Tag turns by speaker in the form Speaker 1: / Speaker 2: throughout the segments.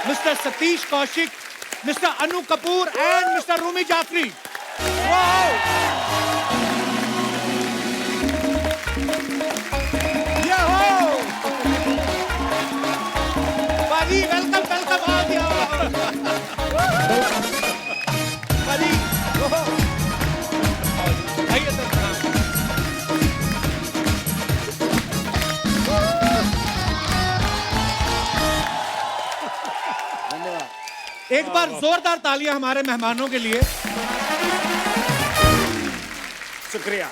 Speaker 1: Mr. Satish Kaushik, Mr. Anu Kapoor, and Mr. Rumi Jafri. Wow! Yo-ho! Buddy, welcome. Buddy, yo-ho! आइए sir, प्रणाम। एक बार जोरदार तालियां हमारे मेहमानों के लिए।
Speaker 2: शुक्रिया।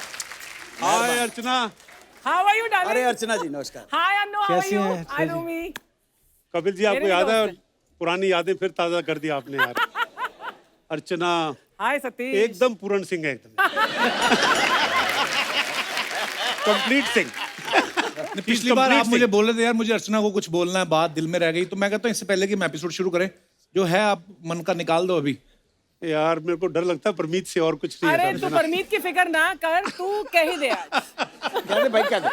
Speaker 1: हाय अर्चना।
Speaker 3: How are you, darling?
Speaker 2: अरे अर्चना जी नमस्कार।
Speaker 3: Hi, Anu. How are
Speaker 1: कैसी
Speaker 3: you?
Speaker 1: हैं?
Speaker 3: Hi, Rumi.
Speaker 4: कपिल जी आपको
Speaker 3: मेरे
Speaker 4: याद है
Speaker 3: दोस्त
Speaker 4: पुरानी यादें फिर ताजा कर दी आपने यार। अर्चना
Speaker 3: Hi, Satish.
Speaker 4: एकदम पूर्ण सिंह है एकदम। कंप्लीट सिंह।
Speaker 1: पिछली बार आप मुझे बोल रहे थे यार मुझे अर्चना को कुछ बोलना है, बात दिल में रह गई, तो मैं कहता हूँ इससे पहले कि हम एपिसोड शुरू करें, जो है आप मन का निकाल दो अभी।
Speaker 4: यार मेरे को डर लगता है परमीत से और कुछ नहीं है
Speaker 3: अरे तू परमीत की फिक्र ना कर, तू कह ही दे आज।
Speaker 2: क्या दे भाई क्या दे?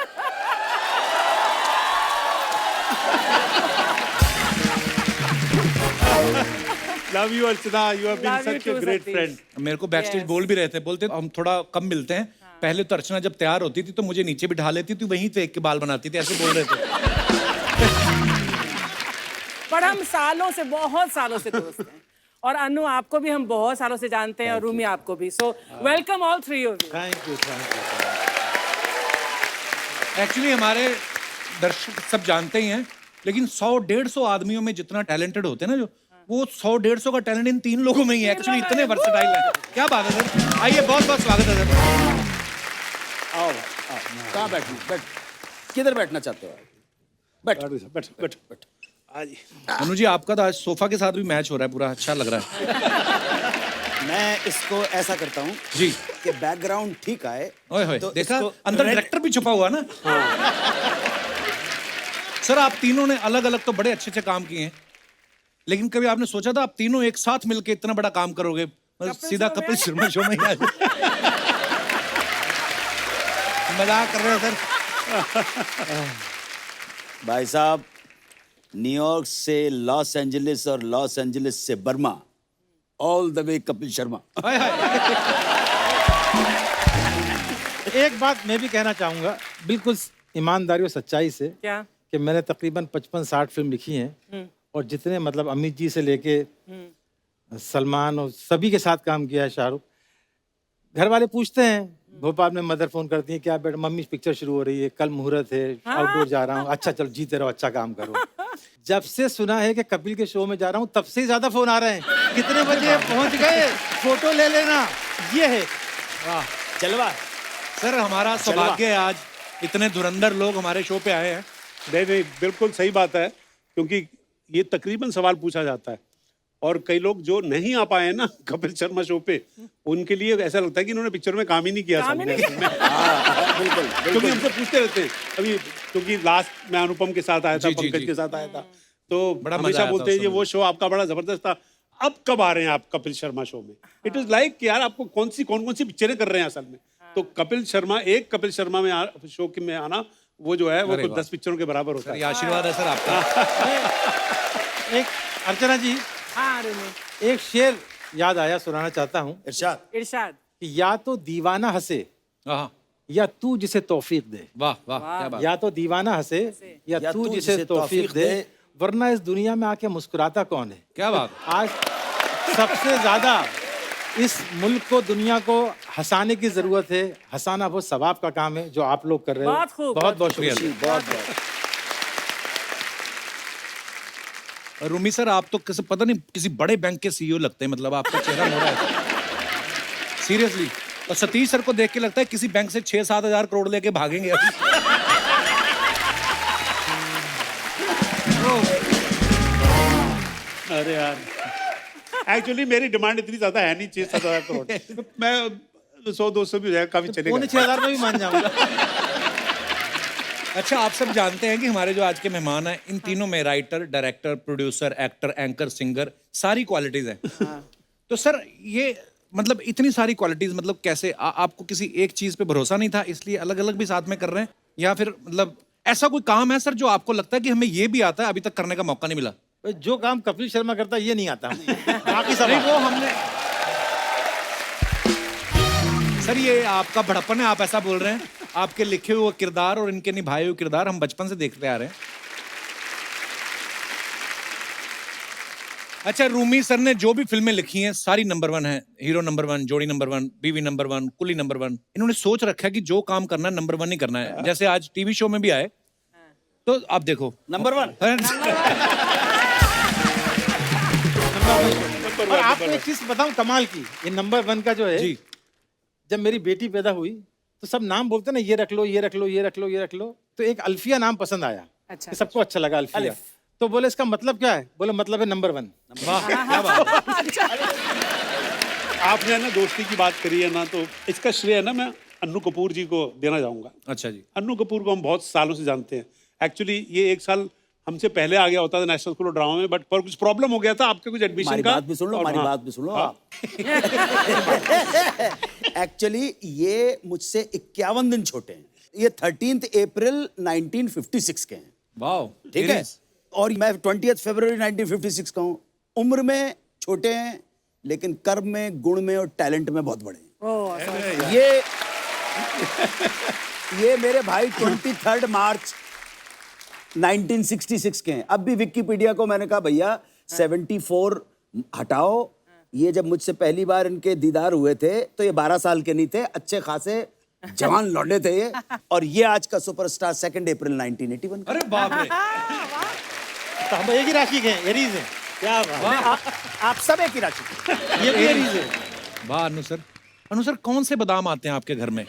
Speaker 4: Love you Archana, you have been
Speaker 3: Love you
Speaker 4: such a
Speaker 3: too,
Speaker 4: great
Speaker 3: Satish.
Speaker 4: Friend.
Speaker 1: मेरे को बैक स्टेज
Speaker 3: Yes.
Speaker 1: बोल भी रहे थे, बोलते हम थोड़ा कम मिलते हैं। पहले तो अर्चना जब तैयार होती थी तो मुझे नीचे बिठा लेती थी, वहीं फेंक के बाल बनाती थी, ऐसे बोल रहे थे।
Speaker 3: पर हम सालों से, बहुत सालों से दोस्त हैं। और अनु आपको भी हम बहुत सालों से जानते हैं और रूमी आपको भी। So welcome all three of you.
Speaker 1: Thank you. Actually हमारे दर्शक सब जानते ही हैं, लेकिन 100-150 आदमियों में जितना टैलेंटेड होते हैं ना, जो वो 100-150 का टैलेंट इन 3 लोगों में ही है। एक्चुअली इतने वर्सेटाइल हैं। क्या बात है सर, आइए, बहुत बहुत स्वागत है सर।
Speaker 2: आओ आओ कहाँ बैठना? बैठ किधर बैठना चाहते हो? बैठ
Speaker 4: बैठ बैठ बैठ।
Speaker 1: अनु जी, आपका तो आज सोफा के साथ भी मैच हो रहा है, पूरा अच्छा लग रहा है
Speaker 2: मैं इसको ऐसा करता हूँ
Speaker 1: जी।
Speaker 2: कि बैकग्राउंड ठीक आए।
Speaker 1: ओए होए,
Speaker 2: तो
Speaker 1: देखा
Speaker 2: इसको
Speaker 1: अंदर
Speaker 2: red-
Speaker 1: डायरेक्टर भी छुपा हुआ ना। सर आप तीनों ने अलग अलग तो बड़े अच्छे अच्छे काम किए हैं, लेकिन कभी आपने सोचा था आप तीनों एक साथ मिलके इतना बड़ा काम करोगे? मतलब सीधा कपिल शर्मा शो में ही आ जाए। मजाक कर रहे हो सर।
Speaker 2: भाई साहब, न्यूयॉर्क से लॉस एंजलिस और लॉस एंजलिस से Burma, all the way Kapil Sharma.
Speaker 1: Hi hi.
Speaker 5: एक बात मैं भी कहना चाहूँगा बिल्कुल ईमानदारी और सच्चाई से,
Speaker 3: क्या?
Speaker 5: कि मैंने तकरीबन 55-60 फिल्म लिखी हैं और जितने मतलब अमित जी से लेके सलमान और सभी के साथ काम किया है, शाहरुख। घर वाले पूछते हैं, भोपाल में मदर फोन करती है, क्या बेटा मम्मी पिक्चर शुरू हो रही है, कल मुहूर्त है, आउटडोर जा रहा हूँ। अच्छा चलो जीते रहो, अच्छा काम करो। जब से सुना है कि कपिल के शो में जा रहा हूँ, तब से ही ज्यादा फोन आ रहे हैं। कितने बजे पहुंच गए, फोटो ले लेना, ये है।
Speaker 2: चलवा
Speaker 1: सर हमारा सौभाग्य है आज इतने धुरंधर लोग हमारे शो पे आए हैं।
Speaker 4: नहीं बिल्कुल सही बात है, क्योंकि ये तकरीबन सवाल पूछा जाता है और कई लोग जो नहीं आ पाए हैं ना कपिल शर्मा शो पे, उनके लिए ऐसा लगता है कि इन्होंने पिक्चर में काम ही नहीं किया।
Speaker 3: काम ही नहीं
Speaker 2: बिल्कुल
Speaker 4: क्योंकि हमसे पूछते रहते हैं अभी, क्योंकि लास्ट में अनुपम के साथ आया था,
Speaker 1: जी, जी,
Speaker 4: पंकज
Speaker 1: जी।
Speaker 4: के साथ आया था, तो
Speaker 1: बड़ा मजा
Speaker 4: हमेशा
Speaker 1: आया था
Speaker 4: बोलते हैं
Speaker 1: उस
Speaker 4: ये
Speaker 1: समय।
Speaker 4: वो शो आपका बड़ा जबरदस्त था, अब कब आ रहे हैं आप कपिल शर्मा शो में? इट इज लाइक यार आपको कौन सी पिक्चरें कर रहे हैं असल में। तो कपिल शर्मा में शो में आना, वो जो है वो
Speaker 1: अरे
Speaker 4: तो
Speaker 1: वाह।
Speaker 4: 10 पिक्चरों के बराबर होता
Speaker 1: सर
Speaker 4: है।
Speaker 1: ये आशीर्वाद है सर आपका।
Speaker 5: एक अर्चना जी,
Speaker 3: हाँ रूमी।
Speaker 5: एक शेर याद आया, सुनाना चाहता हूँ
Speaker 2: इरशाद।
Speaker 3: इरशाद।
Speaker 5: कि या तो दीवाना हंसे
Speaker 1: हाँ,
Speaker 5: या तू जिसे तौफीक दे।
Speaker 1: वाह वाह, क्या बात।
Speaker 5: या तो दीवाना हंसे या तू जिसे तौफीक दे, वरना इस दुनिया में आके मुस्कुराता कौन है।
Speaker 1: क्या बात।
Speaker 5: आज सबसे ज्यादा इस मुल्क को, दुनिया को हंसाने की जरूरत है। हंसाना बहुत सवाब का काम है जो आप लोग कर रहे हो।
Speaker 3: बहुत खूब,
Speaker 5: बहुत बहुत
Speaker 1: शुक्रिया।
Speaker 5: शुक्रिया।
Speaker 2: बहुत बहुत
Speaker 1: रूमी सर आप तो किसी पता नहीं किसी बड़े बैंक के सीईओ लगते हैं, मतलब आपका चेहरा मोड़ा है सीरियसली। और सतीश सर को देख के लगता है किसी बैंक से 6-7 हजार करोड़ लेके भागेंगे अभी।
Speaker 4: अरे यार एक्चुअली मेरी डिमांड इतनी ज्यादा है नहीं, 6-7 करोड़। मैं 100-200 भी हो जाएगा, काफी चलेगा।
Speaker 5: 6,500 में भी मान जाऊंगा।
Speaker 1: अच्छा आप सब जानते हैं कि हमारे जो आज के मेहमान हैं, इन तीनों में writer, director, producer, actor, anchor, singer, सारी क्वालिटीज हैं। तो सर ये मतलब इतनी सारी क्वालिटीज, मतलब कैसे आपको किसी एक चीज पे भरोसा नहीं था इसलिए अलग अलग भी साथ में कर रहे हैं, या फिर मतलब ऐसा कोई काम है सर जो आपको लगता है कि हमें ये भी आता है अभी तक करने का मौका नहीं मिला?
Speaker 5: भाई जो काम कपिल शर्मा करता है ये नहीं आता बाकी सब
Speaker 1: नहीं वो हमने सर ये आपका बड़प्पन है, आप ऐसा बोल रहे हैं। आपके लिखे हुए किरदार और इनके निभाए हुए किरदार हम बचपन से देखते आ रहे हैं। अच्छा, रूमी सर ने जो भी फिल्में लिखी हैं सारी नंबर 1 है। हीरो नंबर 1, जोड़ी नंबर 1, बीवी नंबर 1, कुली नंबर 1। इन्होंने सोच रखा है कि जो काम करना है नंबर 1 ही करना है। जैसे आज टीवी शो में भी आए तो आप देखो
Speaker 2: नंबर 1।
Speaker 5: और आपको एक चीज बताऊं कमाल की, ये नंबर 1 का जो है
Speaker 1: जी।
Speaker 5: जब मेरी बेटी पैदा हुई तो सब नाम बोलते ना, ये रख लो, ये रख लो, ये रख लो, ये रख लो। तो एक अल्फिया नाम पसंद आया।
Speaker 3: अच्छा।
Speaker 5: कि सबको अच्छा लगा अल्फिया। तो बोले इसका मतलब क्या है? बोले मतलब है नंबर 1।
Speaker 1: वाह क्या बात है।
Speaker 4: आपने ना दोस्ती की बात करी है ना, तो इसका श्रेय ना मैं अन्नू कपूर जी को देना चाहूंगा।
Speaker 1: अच्छा जी।
Speaker 4: अन्नू कपूर को हम बहुत सालों से जानते हैं। एक्चुअली ये 1 साल हमसे पहले आ गया होता था नेशनल स्कूल ऑफ ड्रामा में, बट पर कुछ प्रॉब्लम हो गया था आपके कुछ एडमिशन
Speaker 2: हमारी
Speaker 4: का।
Speaker 2: बात भी सुन लो,
Speaker 4: और
Speaker 2: हमारी
Speaker 4: हाँ,
Speaker 2: बात भी सुन लो
Speaker 4: हाँ।
Speaker 2: आप। एक्चुअली ये मुझसे 51 दिन छोटे हैं। ये 13 अप्रैल 1956 के हैं।
Speaker 1: वाह
Speaker 2: ठीक है। और मैं 20 फरवरी 1956 का हूँ। उम्र में छोटे हैं लेकिन कर्म में, गुण में और टैलेंट में बहुत बड़े हैं। ये मेरे भाई 23 मार्च 1966 के हैं। अब भी विकिपीडिया को मैंने कहा भैया 74 हटाओ। ये जब मुझसे पहली बार इनके दीदार हुए थे तो ये 12 साल के नहीं थे, अच्छे खासे जवान लौंडे थे ये। और ये आज का सुपरस्टार 2 अप्रैल 1981 का।
Speaker 1: अरे बाप रे।
Speaker 5: तो हम एक ही राशि के हैं, एरीज हैं। क्या बात।
Speaker 2: आप सब एक ही राशि के।
Speaker 5: ये भी एरीज है।
Speaker 1: वाह अनु सर। अनु सर कौन से बादाम आते हैं आपके घर में?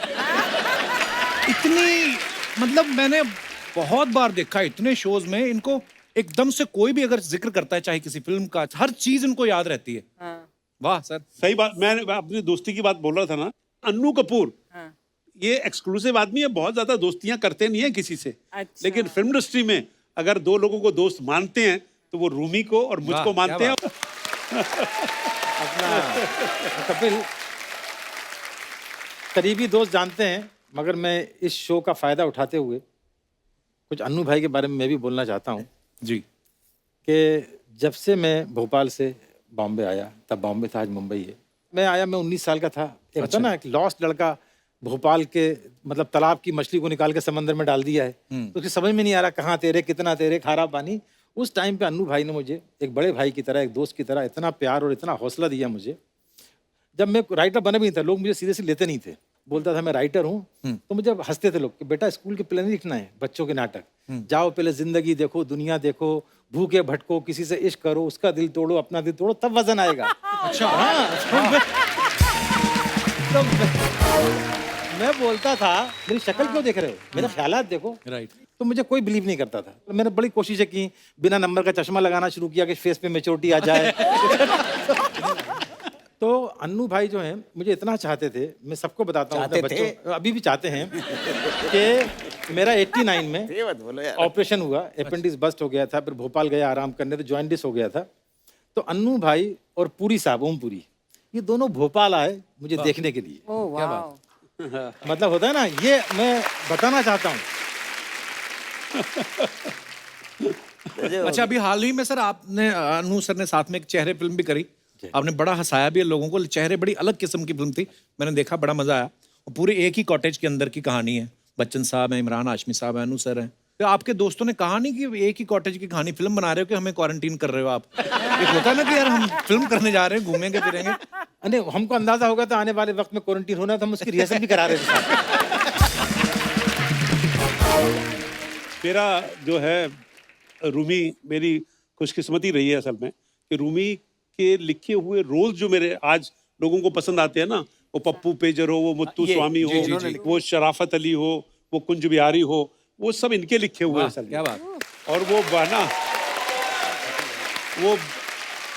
Speaker 1: इतनी मतलब मैंने बहुत बार देखा इतने शोज में इनको, एकदम से कोई भी अगर जिक्र करता है चाहे किसी फिल्म का, हर चीज इनको याद रहती है। वाह सर।
Speaker 4: सही बात। मैं अपनी दोस्ती की बात बोल रहा था ना। अन्नू कपूर ये एक्सक्लूसिव आदमी है, बहुत ज्यादा दोस्तियां करते नहीं है किसी से।
Speaker 3: अच्छा।
Speaker 4: लेकिन फिल्म इंडस्ट्री में अगर 2 लोगों को दोस्त मानते हैं तो वो रूमी को और मुझको
Speaker 1: वाह,
Speaker 4: मानते हैं।
Speaker 1: क्या
Speaker 5: अपना कपिल करीबी दोस्त जानते हैं, मगर मैं इस शो का फायदा उठाते हुए कुछ अन्नू भाई के बारे में मैं भी बोलना चाहता हूँ
Speaker 1: जी।
Speaker 5: कि जब से मैं भोपाल से बॉम्बे आया, तब बॉम्बे था, आज मुंबई है। मैं आया, मैं 19 साल का था। एक होता ना एक लॉस्ट लड़का भोपाल के मतलब तालाब की मछली को निकाल के समंदर में डाल दिया है, तो उसकी समझ में नहीं आ रहा कहाँ तेरे, कितना तेरे, खारा पानी। उस टाइम पे अन्नू भाई ने मुझे एक बड़े भाई की तरह, एक दोस्त की तरह इतना प्यार और इतना हौसला दिया मुझे। जब मैं राइटर बना भी नहीं था, लोग मुझे सीरियसली लेते नहीं थे। बोलता था मैं राइटर हूँ, तो मुझे हंसते थे लोग कि बेटा स्कूल के प्ले नहीं लिखना है, बच्चों के नाटक। जाओ पहले जिंदगी देखो, दुनिया देखो, भूखे भटको, किसी से इश्क करो, उसका दिल तोड़ो, अपना दिल तोड़ो, तब वजन आएगा। अच्छा हाँ। तो मैं बोलता था मेरी शक्ल क्यों देख रहे हो, मेरे ख्यालात देखो।
Speaker 1: राइट।
Speaker 5: तो मुझे कोई बिलीव नहीं करता था। मैंने बड़ी कोशिशें की, बिना नंबर का चश्मा लगाना शुरू किया कि फेस पे मैच्योरिटी आ जाए। तो अन्नू भाई जो हैं मुझे इतना चाहते थे, मैं सबको बताता हूँ, अपने बच्चों अभी भी चाहते हैं कि मेरा 89 में ऑपरेशन हुआ, अपेंडिक्स बस्ट हो गया था, फिर भोपाल गया आराम करने, तो जॉइंटिस हो गया था। तो अन्नू भाई और पुरी साहब, ओम पुरी, ये दोनों भोपाल आए मुझे देखने के लिए।
Speaker 3: ओह वाह।
Speaker 5: मतलब होता है ना, ये मैं बताना चाहता हूँ।
Speaker 1: अच्छा अभी हाल ही में सर आपने अनु सर ने साथ में एक चेहरे फिल्म भी करी, आपने बड़ा हंसाया भी है लोगों को। चेहरे बड़ी अलग किस्म की फिल्म थी, मैंने देखा, बड़ा मजा आया। और पूरे एक ही कॉटेज के अंदर की कहानी है, बच्चन साहब हैं, इमरान हाशमी साहब हैं, अनु सर हैं। तो आपके दोस्तों ने कहा नहीं कि एक ही कॉटेज की कहानी फिल्म बना रहे हो कि हमें क्वारंटीन कर रहे हो आप? एक होता है ना कि यार हम फिल्म करने जा रहे हैं, घूमेंगे फिरेंगे।
Speaker 5: अरे हमको अंदाजा होगा तो आने वाले वक्त में क्वारंटीन होना, तो हम उसकी रिहर्सल भी करा रहे थे।
Speaker 4: मेरा जो है रूमी, मेरी खुशकिस्मती रही है असल में कि रूमी के लिखे हुए रोल जो मेरे आज लोगों को पसंद आते हैं ना, वो पप्पू पेजर हो, वो मुत्तू स्वामी हो, वो शराफत अली हो, वो कुंज बिहारी हो, वो सब इनके लिखे हुए हैं असल में।
Speaker 1: क्या बात।
Speaker 4: और वो ना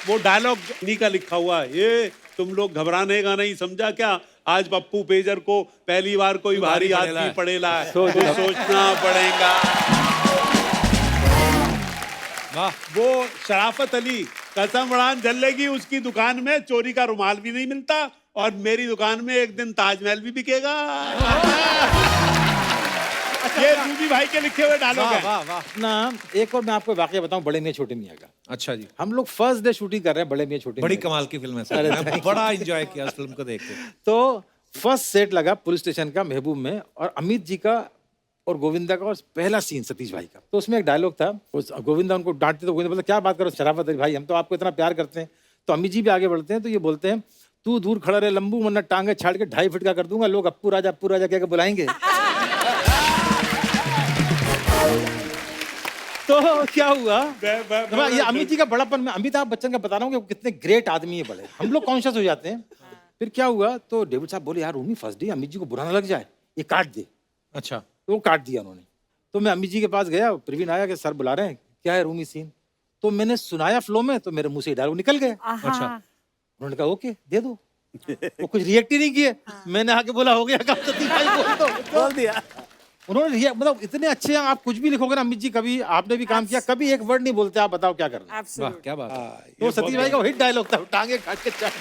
Speaker 4: वो डायलॉग इन्हीं का लिखा हुआ है, ये तुम लोग घबराने का नहीं, समझा क्या, आज पप्पू पेजर को पहली बार कोई भारी आदमी पड़ेला है, तो सोचना पड़ेगा।
Speaker 1: वाह।
Speaker 4: वो शराफत अली, कसम उड़ान जलेगी, उसकी दुकान में चोरी का रुमाल भी नहीं मिलता, और मेरी दुकान में एक दिन ताजमहल भी बिकेगा। ये रूमी भाई के लिखे हुए डायलॉग है।
Speaker 1: वाह वाह।
Speaker 5: ना एक और मैं आपको वाकया बताऊं बड़े मियां छोटे मियां का।
Speaker 1: अच्छा जी,
Speaker 5: हम लोग फर्स्ट डे शूटिंग कर रहे हैं बड़े मियां छोटे
Speaker 1: बड़ी
Speaker 5: मियां की।
Speaker 1: कमाल की फिल्म है सर, मैं बड़ा एंजॉय किया इस फिल्म को देख के।
Speaker 5: तो फर्स्ट सेट लगा पुलिस स्टेशन का महबूब में, और अमित जी का और गोविंदा का, और पहला सीन सतीश भाई का। तो उसमें एक डायलॉग था, उस गोविंदा उनको डांटते तो गोविंदा बोलते क्या बात करो शराफत है भाई, हम तो आपको इतना प्यार करते हैं। तो अमित जी भी आगे बढ़ते हैं तो ये बोलते हैं तू दूर खड़ा रहे लंबू, वरना टांगे छाड़ के 2.5 फीट का कर दूंगा, लोग अप्पू राजा कह के बुलाएंगे। तो क्या हुआ, ये अमित जी का बड़ापन, मैं अमिताभ बच्चन का बता रहा हूँ कि वो कितने ग्रेट आदमी है बड़े, हम लोग कॉन्शियस हो जाते हैं। फिर क्या हुआ, तो डेविड साहब बोले यार रूमी फर्स्ट डे अमित जी को बुरा ना लग जाए, ये काट दे।
Speaker 1: अच्छा,
Speaker 5: तो वो काट दिया उन्होंने। तो मैं अमित जी के पास गया, प्रवीण आया कि सर बुला रहे हैं, क्या है रूमी सीन। तो मैंने सुनाया फ्लो में, तो मेरे मुंह से डायलॉग निकल गए।
Speaker 1: अच्छा,
Speaker 5: उन्होंने कहा ओके दे दो। वो कुछ रिएक्ट ही नहीं किए। मैंने आके बोला हो गया काम, सतीश भाई बोल दो।
Speaker 2: बोल दिया।
Speaker 5: उन्होंने मतलब इतने अच्छे हैं, आप कुछ भी लिखोगे ना अमित जी, कभी आपने भी काम किया, कभी एक वर्ड नहीं बोलते, आप बताओ क्या करना है।
Speaker 1: वाह
Speaker 3: Absolutely.
Speaker 1: क्या बात है।
Speaker 5: तो सतीश भाई का हिट डायलॉग था, टांगे काट के चाट।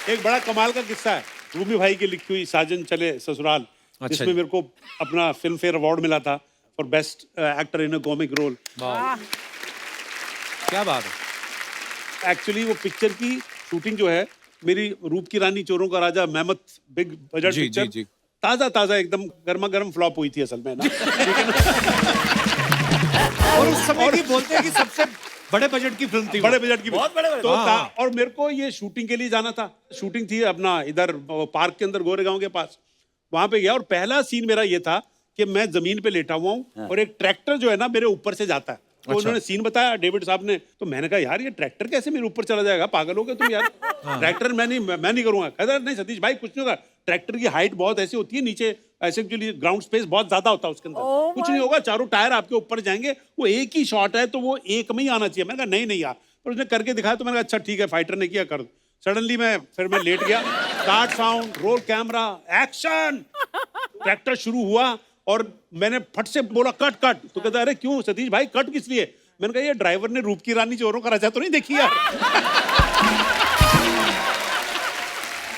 Speaker 4: एक बड़ा कमाल का किस्सा है रूमी भाई की लिखी हुई साजन चले ससुराल,
Speaker 1: अच्छा
Speaker 4: जिसमें
Speaker 1: जी।
Speaker 4: मेरे को अपना फिल्म फेयर अवार्ड मिला था for best actor in a comic role.
Speaker 1: वाह क्या बात है।
Speaker 4: एक्चुअली वो पिक्चर की शूटिंग जो है, मेरी रूप की रानी चोरों का राजा मेहमत बिग बजट
Speaker 1: जी,
Speaker 4: पिक्चर,
Speaker 1: जी, जी।
Speaker 4: ताजा एकदम गर्मा गर्म फ्लॉप हुई थी असल में ना।
Speaker 1: और उस समय भी बोलते हैं कि सबसे बड़े बजट की फिल्म थी वो।
Speaker 4: बड़े बजट की
Speaker 2: बहुत बड़े बजट।
Speaker 4: तो
Speaker 1: हाँ।
Speaker 4: और मेरे को ये शूटिंग के लिए जाना था, शूटिंग थी अपना इधर पार्क के अंदर गोरेगांव के पास, वहां पे गया और पहला सीन मेरा ये था कि मैं जमीन पे लेटा हुआ हूँ और एक ट्रैक्टर जो है ना मेरे ऊपर से जाता है। तो उन्होंने सीन बताया डेविड साहब ने, तो मैंने कहा यार ये ट्रैक्टर कैसे मेरे ऊपर चला जाएगा, पागल हो गए तुम यार। ट्रैक्टर मैं नहीं करूंगा। कहता नहीं सतीश भाई कुछ नहीं होगा, ट्रैक्टर की हाइट बहुत ऐसी होती है, नीचे ऐसे एक्चुअली ग्राउंड स्पेस बहुत ज्यादा होता है उसके अंदर, कुछ नहीं होगा, चारों टायर आपके ऊपर जाएंगे, वो एक ही शॉट है तो वो एक में ही आना चाहिए। मैंने कहा नहीं यार, पर उसने करके दिखाया तो मैंने कहा अच्छा ठीक है, फाइटर ने किया कर। सडनली मैं लेट गया, start sound, roll camera, action, tractor शुरू हुआ और मैंने फट से बोला कट कट। तो कहता अरे क्यों सतीश भाई कट किस लिए। मैंने कहा ये ड्राइवर ने रूप की रानी चोरों का राजा तो नहीं देखी यार।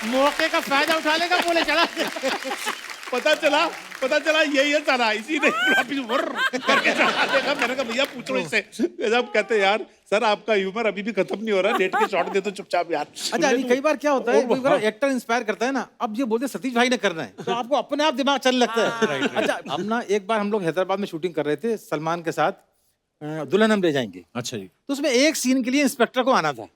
Speaker 5: मौके का फायदा उठा लेगा, बोले चला।
Speaker 4: पता चला यही है साला, इसी ने करके चढ़ा देगा। मैंने कहा भैया पूछो इससे। जब कहते यार सर आपका ह्यूमर अभी भी खत्म नहीं हो रहा, लेट के शॉट दे तो चुपचाप यार।
Speaker 5: अच्छा अली, कई बार क्या होता है, कोई बार एक्टर इंस्पायर करता है ना, अब ये बोलते सतीश भाई ने करना है, तो आपको अपने आप दिमाग चलने लगता है। अच्छा अब ना एक बार हम लोग हैदराबाद में शूटिंग कर रहे थे सलमान के साथ, दुल्हन हम ले जाएंगे।
Speaker 1: अच्छा जी।
Speaker 5: तो उसमें एक सीन के लिए इंस्पेक्टर को आना था,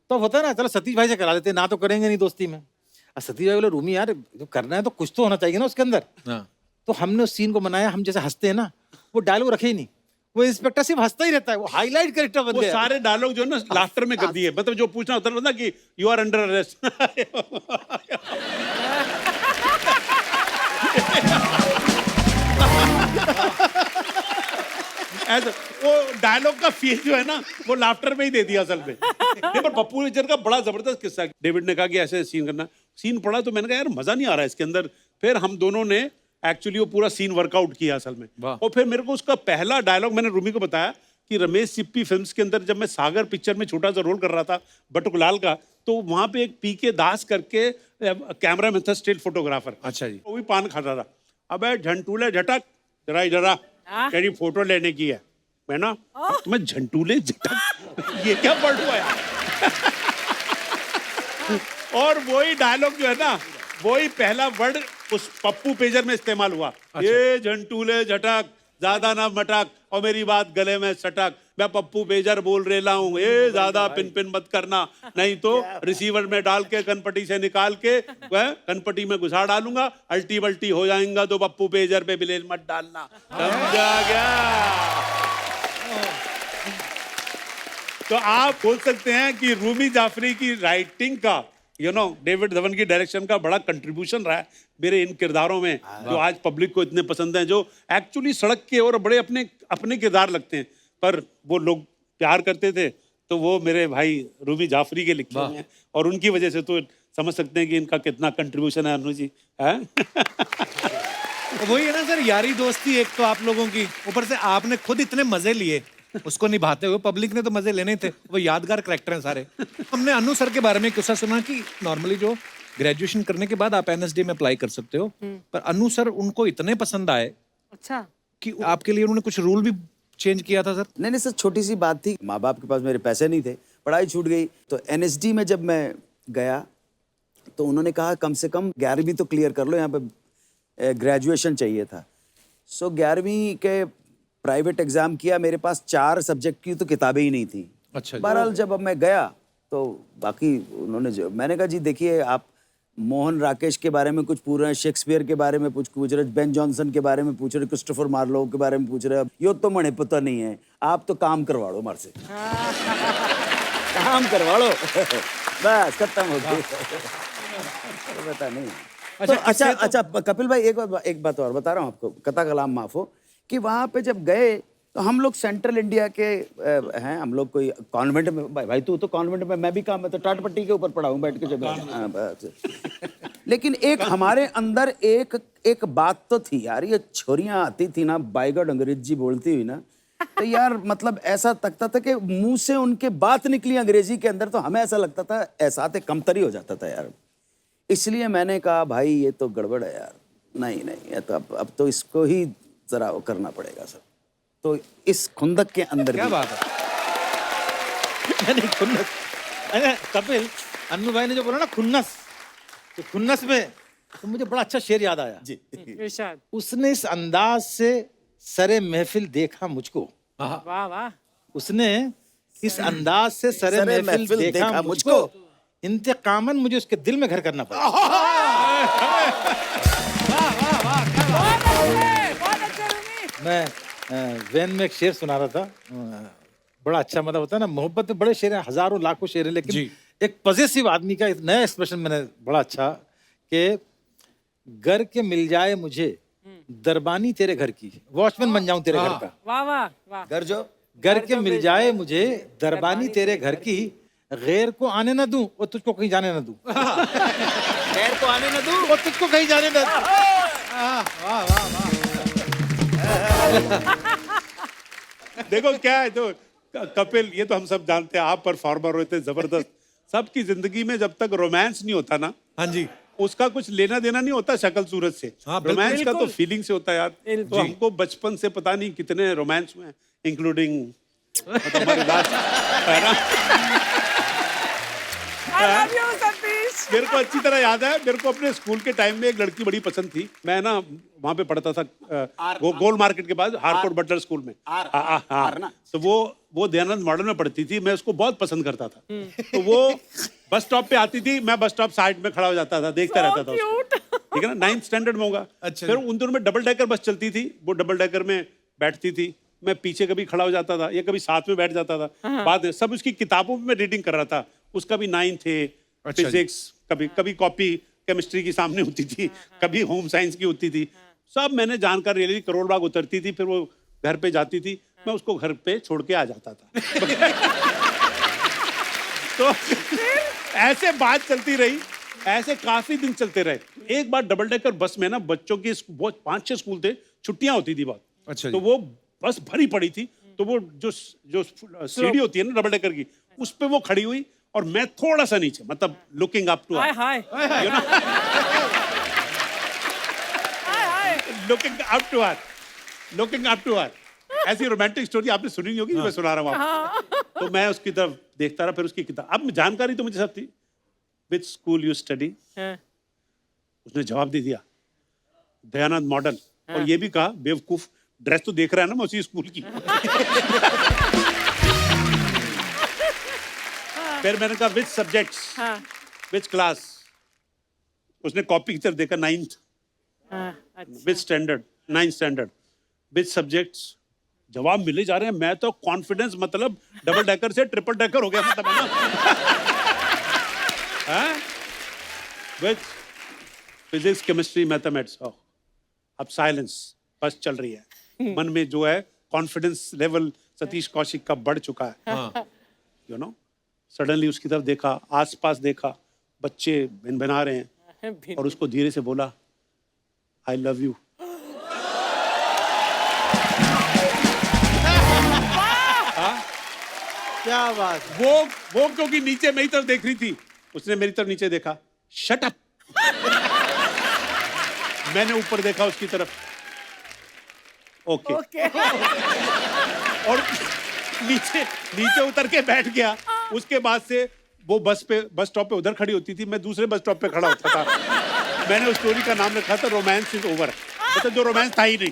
Speaker 5: तो होता है ना चलो सतीश भाई से करा लेते, ना तो करेंगे नहीं दोस्ती में। अब सतीश भाई बोले रूमी यार जो करना है तो कुछ तो होना चाहिए ना उसके अंदर।
Speaker 1: हाँ।
Speaker 5: तो हमने उस सीन को बनाया, हम जैसे हंसते हैं ना, वो डायलॉग रखे ही नहीं, वो इंस्पेक्टर सिर्फ हंसता ही रहता है, वो हाईलाइट कैरेक्टर बन
Speaker 4: वो
Speaker 5: गया।
Speaker 4: सारे डायलॉग जो है ना लाफ्टर में कर दिए, मतलब जो पूछना होता ना कि यू आर अंडर अरेस्ट। ऐसा वो डायलॉग का फील जो है ना वो लाफ्टर में ही दे दिया असल में। नहीं पर पप्पू पिक्चर का बड़ा जबरदस्त किस्सा है। डेविड ने कहा कि ऐसे सीन करना, सीन पड़ा तो मैंने कहा यार मजा नहीं आ रहा है इसके अंदर। फिर हम दोनों ने एक्चुअली वो पूरा सीन वर्कआउट किया असल में। और फिर मेरे को उसका पहला डायलॉग मैंने रूमी को बताया कि रमेश सिप्पी फिल्म्स के अंदर जब मैं सागर पिक्चर में छोटा सा रोल कर रहा था बटुकलाल का, तो वहां पे एक पीके दास करके कैमरा मैन था, स्टिल फोटोग्राफर।
Speaker 1: अच्छा जी।
Speaker 4: वो भी पान खा रहा था। अबे झंटूले झटक जरा इधर आ, तेरी फोटो लेने की है। मैं ना तुम्हें झंटूले झटक ये क्या वर्ड हुआ यार। और वही डायलॉग जो है ना, वही पहला वर्ड उस पप्पू पेजर में इस्तेमाल हुआ। ये झंटूले झटक ज्यादा ना मटक और मेरी बात गले में सटक, मैं पप्पू पेजर बोल रेला हूँ, ये ज्यादा पिन पिन मत करना, नहीं तो रिसीवर में डाल के कनपटी से निकाल के वह कनपटी में घुसा डालूंगा, अल्टी बल्टी हो जाएगा तो पप्पू पेजर पे ब्लेड मत डालना, समझा गया। तो आप बोल सकते हैं कि रूमी जाफरी की राइटिंग का डेविड धवन की डायरेक्शन का बड़ा कंट्रीब्यूशन रहा है मेरे इन किरदारों में, जो आज पब्लिक को इतने पसंद हैं, जो एक्चुअली सड़क के और बड़े अपने अपने किरदार लगते हैं, पर वो लोग प्यार करते थे, तो वो मेरे भाई रूमी जाफरी के लिखे हुए हैं, और उनकी वजह से तो समझ सकते हैं कि इनका कितना कंट्रीब्यूशन है अनु जी है।
Speaker 1: वही है ना सर, यारी दोस्ती एक तो आप लोगों की, ऊपर से आपने खुद इतने मजे लिए उसको निभाते हुए, पब्लिक ने तो मजे लेने थे, वो यादगार करैक्टर हैं सारे। हमने अनु सर के बारे में किस्सा सुना कि नॉर्मली जो ग्रेजुएशन करने के बाद आप एनएसडी में अप्लाई कर सकते हो, पर अनु सर उनको इतने पसंद आए
Speaker 3: अच्छा
Speaker 1: कि आपके लिए उन्होंने कुछ रूल भी चेंज किया था सर।
Speaker 2: नहीं सर, छोटी सी बात थी, माँ बाप के पास मेरे पैसे नहीं थे, पढ़ाई छूट गई, तो एनएसडी में जब मैं गया तो उन्होंने कहा कम से कम 11वीं तो क्लियर कर लो, यहाँ पे ग्रेजुएशन चाहिए था। सो 11वीं के प्राइवेट एग्जाम किया, मेरे पास 4 सब्जेक्ट की तो किताबें ही नहीं थी।
Speaker 1: अच्छा।
Speaker 2: बहरहाल जब अब मैं गया तो बाकी उन्होंने मैंने कहा जी देखिए, आप मोहन राकेश के बारे में कुछ पूछ रहे हैं, शेक्सपियर के बारे में पूछ रहे, बेन जॉनसन के बारे में पूछ रहे, क्रिस्टोफर मार्लो के बारे में पूछ रहे, यो तो मने पता नहीं है, आप तो काम करवा लो हमारे से। काम करवा लो बस खत्म हो गई। तो पता नहीं। तो अच्छा कपिल भाई, एक बात और बता रहा हूँ आपको, कथा कलाम माफ हो, कि वहाँ पे जब गए तो हम लोग सेंट्रल इंडिया के हैं, हम लोग कोई कॉन्वेंट में, भाई तू तो कॉन्वेंट में, मैं भी काम में तो टाटपट्टी के ऊपर पढ़ा हूँ बैठ के जब। लेकिन एक हमारे अंदर एक बात तो थी यार, ये छोरियां आती थी ना बाइगड अंग्रेजी बोलती हुई ना, तो यार मतलब ऐसा लगता था कि मुंह से उनके बात निकली अंग्रेजी के अंदर, तो हमें ऐसा लगता था एहसास कमतरी हो जाता था यार। इसलिए मैंने कहा भाई ये तो गड़बड़ है यार, नहीं ये तो अब तो इसको ही जरा करना पड़ेगा सर। तो इस खुंदक के अंदर
Speaker 1: क्या बात है।
Speaker 5: नहीं खुन्नस, अरे कपिल, अन्नू भाई ने जो बोला ना खुन्नस, तो खुन्नस में तो मुझे बड़ा अच्छा शेर याद आया
Speaker 2: जी।
Speaker 3: इरशाद।
Speaker 5: उसने इस अंदाज से सरे महफिल देखा मुझको,
Speaker 3: वाह वाह।
Speaker 5: उसने इस अंदाज से सरे महफिल देखा मुझको, इंतकामन मुझे उसके दिल में घर करना पड़ा।
Speaker 3: बहुत अच्छे रूमी।
Speaker 5: मैं वैन में एक शेर सुना रहा था, बड़ा अच्छा मतलब होता है ना, मोहब्बत में बड़े शेर हैं, हजारों लाखों शेर हैं, लेकिन एक पॉजिटिव आदमी का एक नया एक्सप्रेशन मैंने बड़ा अच्छा, कि घर के मिल जाए मुझे दरबानी तेरे घर की, वॉचमैन बन जाऊं तेरे घर का।
Speaker 3: वाह वाह वाह।
Speaker 5: घर के मिल जाए मुझे दरबानी तेरे घर की, गैर को आने ना दूं और तुझको कहीं जाने ना दूं।
Speaker 2: गैर को आने ना दूं
Speaker 5: और तुझको कहीं जाने ना दूं। वाह वाह वाह।
Speaker 4: देखो क्या है, तो कपिल ये तो हम सब जानते हैं, आप परफॉर्मर होते जबरदस्त, सबकी जिंदगी में जब तक रोमांस नहीं होता ना,
Speaker 1: हाँ जी,
Speaker 4: उसका कुछ लेना देना नहीं होता शक्ल सूरत से।
Speaker 1: हाँ, बिल्कुल,
Speaker 4: रोमांस का तो
Speaker 3: बिल्कुल।
Speaker 4: फीलिंग से होता है यार। तो हमको बचपन से पता नहीं कितने रोमांस हुए, इंक्लूडिंग हमारे लास्ट, है ना।
Speaker 3: I love you, Satish.
Speaker 4: मेरे को अच्छी तरह याद है, मेरे को अपने स्कूल के टाइम में एक लड़की बड़ी पसंद थी। मैं ना वहाँ पे पढ़ता था गोल मार्केट के बाद हारकोट बटलर स्कूल में। हाँ, तो वो दयानंद मॉडल में पढ़ती थी, मैं उसको बहुत पसंद करता था। तो वो बस स्टॉप पे आती थी, मैं बस स्टॉप साइड में खड़ा हो जाता था, देखता रहता था उसको। ठीक है ना, 9th स्टैंडर्ड में होगा।
Speaker 1: अच्छा।
Speaker 4: फिर उन दिनों में डबल डेकर बस चलती थी, वो डबल डेकर में बैठती थी, मैं पीछे कभी खड़ा हो जाता था या कभी साथ में बैठ जाता था। बाद में सब उसकी किताबों में मैं रीडिंग कर रहा था, उसका भी 9th थे, फिजिक्स, कभी कॉपी केमिस्ट्री की सामने होती थी, कभी होम साइंस की होती थी, सब मैंने जानकारी ले ली। करोड़ बाग उतरती थी, फिर वो घर पे जाती थी, मैं उसको घर पे छोड़ के आ जाता था। तो ऐसे बात चलती रही, ऐसे काफी दिन चलते रहे। एक बार डबल डेकर बस में ना, बच्चों के 5-6 स्कूल थे, छुट्टियां होती थी बहुत।
Speaker 1: अच्छा
Speaker 4: तो वो बस भरी पड़ी थी, तो वो जो सीढ़ी होती है ना डबल डेकर की, उस पे वो खड़ी हुई और मैं थोड़ा सा नीचे, मतलब looking up to
Speaker 3: high high
Speaker 4: you know, looking up to her. ऐसी रोमांटिक स्टोरी आपने सुनी नहीं होगी, मैं सुना रहा हूँ आपको। तो मैं उसकी तरफ देखता रहा, फिर उसकी किताब, अब जानकारी तो मुझे सब थी। विच स्कूल यू स्टडी, उसने जवाब दे दिया दयानंद मॉडल, और ये भी कहा बेवकूफ, ड्रेस तो देख रहा है ना मैं उसी स्कूल की। फिर मैंने कहा विच सब्जेक्ट्स, विच क्लास, उसने कॉपी की तरफ देखा, 9th, विच स्टैंडर्ड, 9th स्टैंडर्ड, विच सब्जेक्ट्स, जवाब मिले जा रहे हैं। मैं तो कॉन्फिडेंस, मतलब डबल डेकर से ट्रिपल डेकर हो गया, मतलब है ना। विच फिजिक्स, केमिस्ट्री, मैथमेटिक्स। अब साइलेंस, बस चल रही है। मन में जो है कॉन्फिडेंस लेवल सतीश कौशिक का बढ़ चुका है, यू नो। सडनली उसकी तरफ देखा, आसपास देखा, बच्चे भिन-भिना रहे हैं, और उसको धीरे से बोला आई लव यू।
Speaker 5: क्या बात।
Speaker 4: वो क्योंकि नीचे मेरी तरफ देख रही थी, उसने मेरी तरफ नीचे देखा, शट अप, मैंने ऊपर देखा उसकी तरफ, ओके
Speaker 3: ओके
Speaker 4: और नीचे नीचे उतर के बैठ गया। उसके बाद से वो बस स्टॉप पे उधर खड़ी होती थी, मैं दूसरे बस स्टॉप पे खड़ा होता था। मैंने उस स्टोरी का नाम रखा था रोमांस इज ओवर, मतलब जो रोमांस था ही नहीं।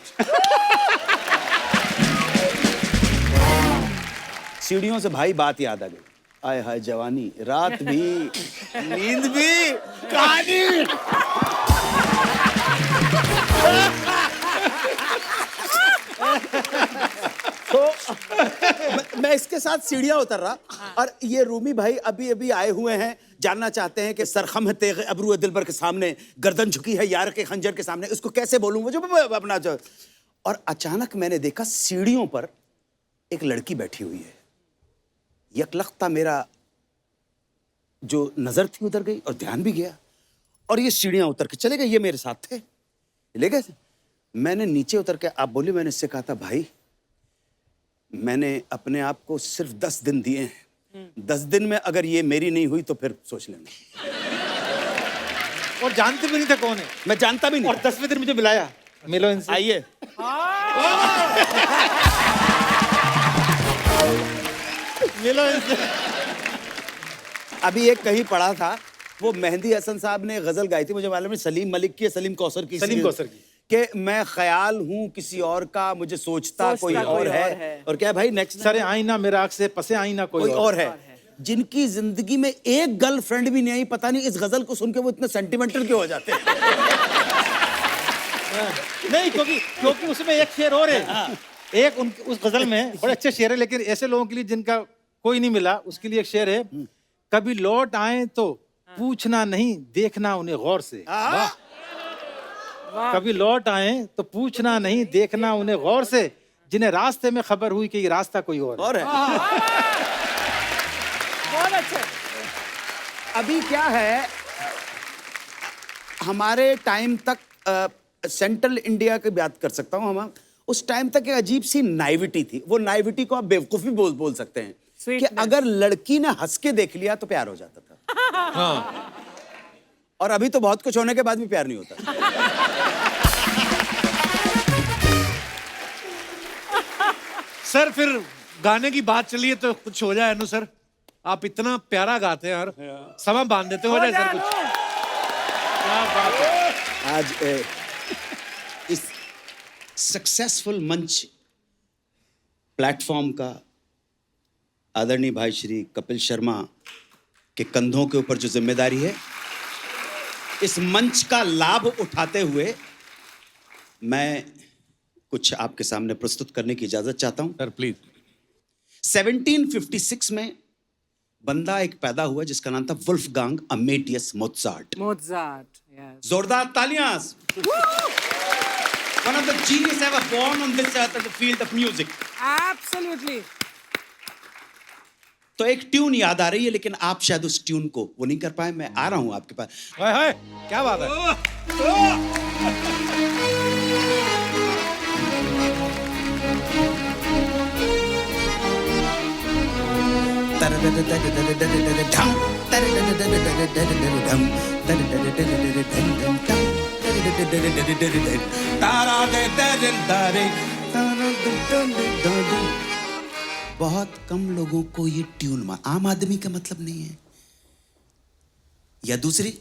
Speaker 2: सीढ़ियों से भाई बात याद आ गई। आय हाय जवानी, रात भी, नींद भी, कहानी। तो मैं इसके साथ सीढ़ियां उतर रहा, और ये रूमी भाई अभी अभी आए हुए हैं, जानना चाहते हैं कि सरखम है तेग अबरू दिलबर के सामने, गर्दन झुकी है यार के खंजर के सामने, इसको कैसे बोलूं वो जो अपना जो। और अचानक मैंने देखा सीढ़ियों पर एक लड़की बैठी हुई है। यकलख्ता मेरा जो नजर थी उधर गई और ध्यान भी गया, और ये सीढ़ियां उतर के चले गए। ये मेरे साथ थे, ले गए। मैंने नीचे उतर के, आप बोले, मैंने इससे कहा था भाई मैंने अपने आप को सिर्फ 10 दिन दिए हैं, 10 दिन में अगर ये मेरी नहीं हुई तो फिर सोच लेना।
Speaker 5: और जानते भी नहीं थे कौन है।
Speaker 2: मैं जानता भी नहीं।
Speaker 5: और 10वें दिन मुझे बुलाया, मिलो इनसे।
Speaker 2: आइए।
Speaker 5: मिलो इनसे।
Speaker 2: अभी एक कहीं पढ़ा था, वो मेहंदी हसन साहब ने गजल गाई थी, मुझे मालूम है सलीम मलिक की, सलीम कौसर की,
Speaker 5: सलीम कौसर की,
Speaker 2: कि मैं ख्याल हूँ किसी और का, मुझे सोचता कोई और है। और क्या भाई नेक्स्ट,
Speaker 5: सरे आईना मेरा आँख से पसे आईना कोई
Speaker 2: और है। जिनकी जिंदगी में एक गर्लफ्रेंड भी नहीं आई, पता नहीं इस गजल को सुन के वो इतने सेंटिमेंटल क्यों हो जाते हैं।
Speaker 5: नहीं, क्योंकि उसमें एक शेर और है। एक उस गजल में बड़े अच्छे शेर है, लेकिन ऐसे लोगों के लिए जिनका कोई नहीं मिला, उसके लिए एक शेर है, कभी लौट आए तो पूछना नहीं, देखना उन्हें गौर से। कभी लौट आए तो पूछना नहीं, देखना उन्हें गौर से, जिन्हें रास्ते में खबर हुई कि ये रास्ता कोई और
Speaker 2: है।
Speaker 3: बहुत अच्छे।
Speaker 2: अभी क्या है, हमारे टाइम तक सेंट्रल इंडिया की बात कर सकता हूँ, हम उस टाइम तक एक अजीब सी नाइविटी थी। वो नाइविटी को आप बेवकूफी बोल सकते हैं कि अगर लड़की ने हंस के देख लिया तो प्यार हो जाता था। हाँ। और अभी तो बहुत कुछ होने के बाद भी प्यार नहीं होता।
Speaker 1: सर फिर गाने की बात चली है तो कुछ हो जाए अनु सर, आप इतना प्यारा गाते हैं यार, समा बांध देते, हो जाए सर कुछ।
Speaker 5: क्या बात है।
Speaker 2: आज इस सक्सेसफुल मंच प्लेटफॉर्म का आदरणीय भाई श्री कपिल शर्मा के कंधों के ऊपर जो जिम्मेदारी है, इस मंच का लाभ उठाते हुए मैं कुछ आपके सामने प्रस्तुत करने की इजाजत चाहता हूं।
Speaker 1: Sir please.
Speaker 2: 1756 में बंदा एक पैदा हुआ जिसका नाम था वुल्फगांग अमेडियस मोत्सार्ट।
Speaker 3: yes.
Speaker 2: जोरदार तालियां। One of the genius ever born on this earth in the field of music.
Speaker 3: Absolutely.
Speaker 2: तो एक ट्यून याद आ रही है, लेकिन आप शायद उस ट्यून को वो नहीं कर पाए। मैं आ रहा हूं आपके पास।
Speaker 1: हाय हाय, क्या बात है।
Speaker 2: बहुत कम लोगों को ये ट्यून आम आदमी का मतलब नहीं है। या दूसरी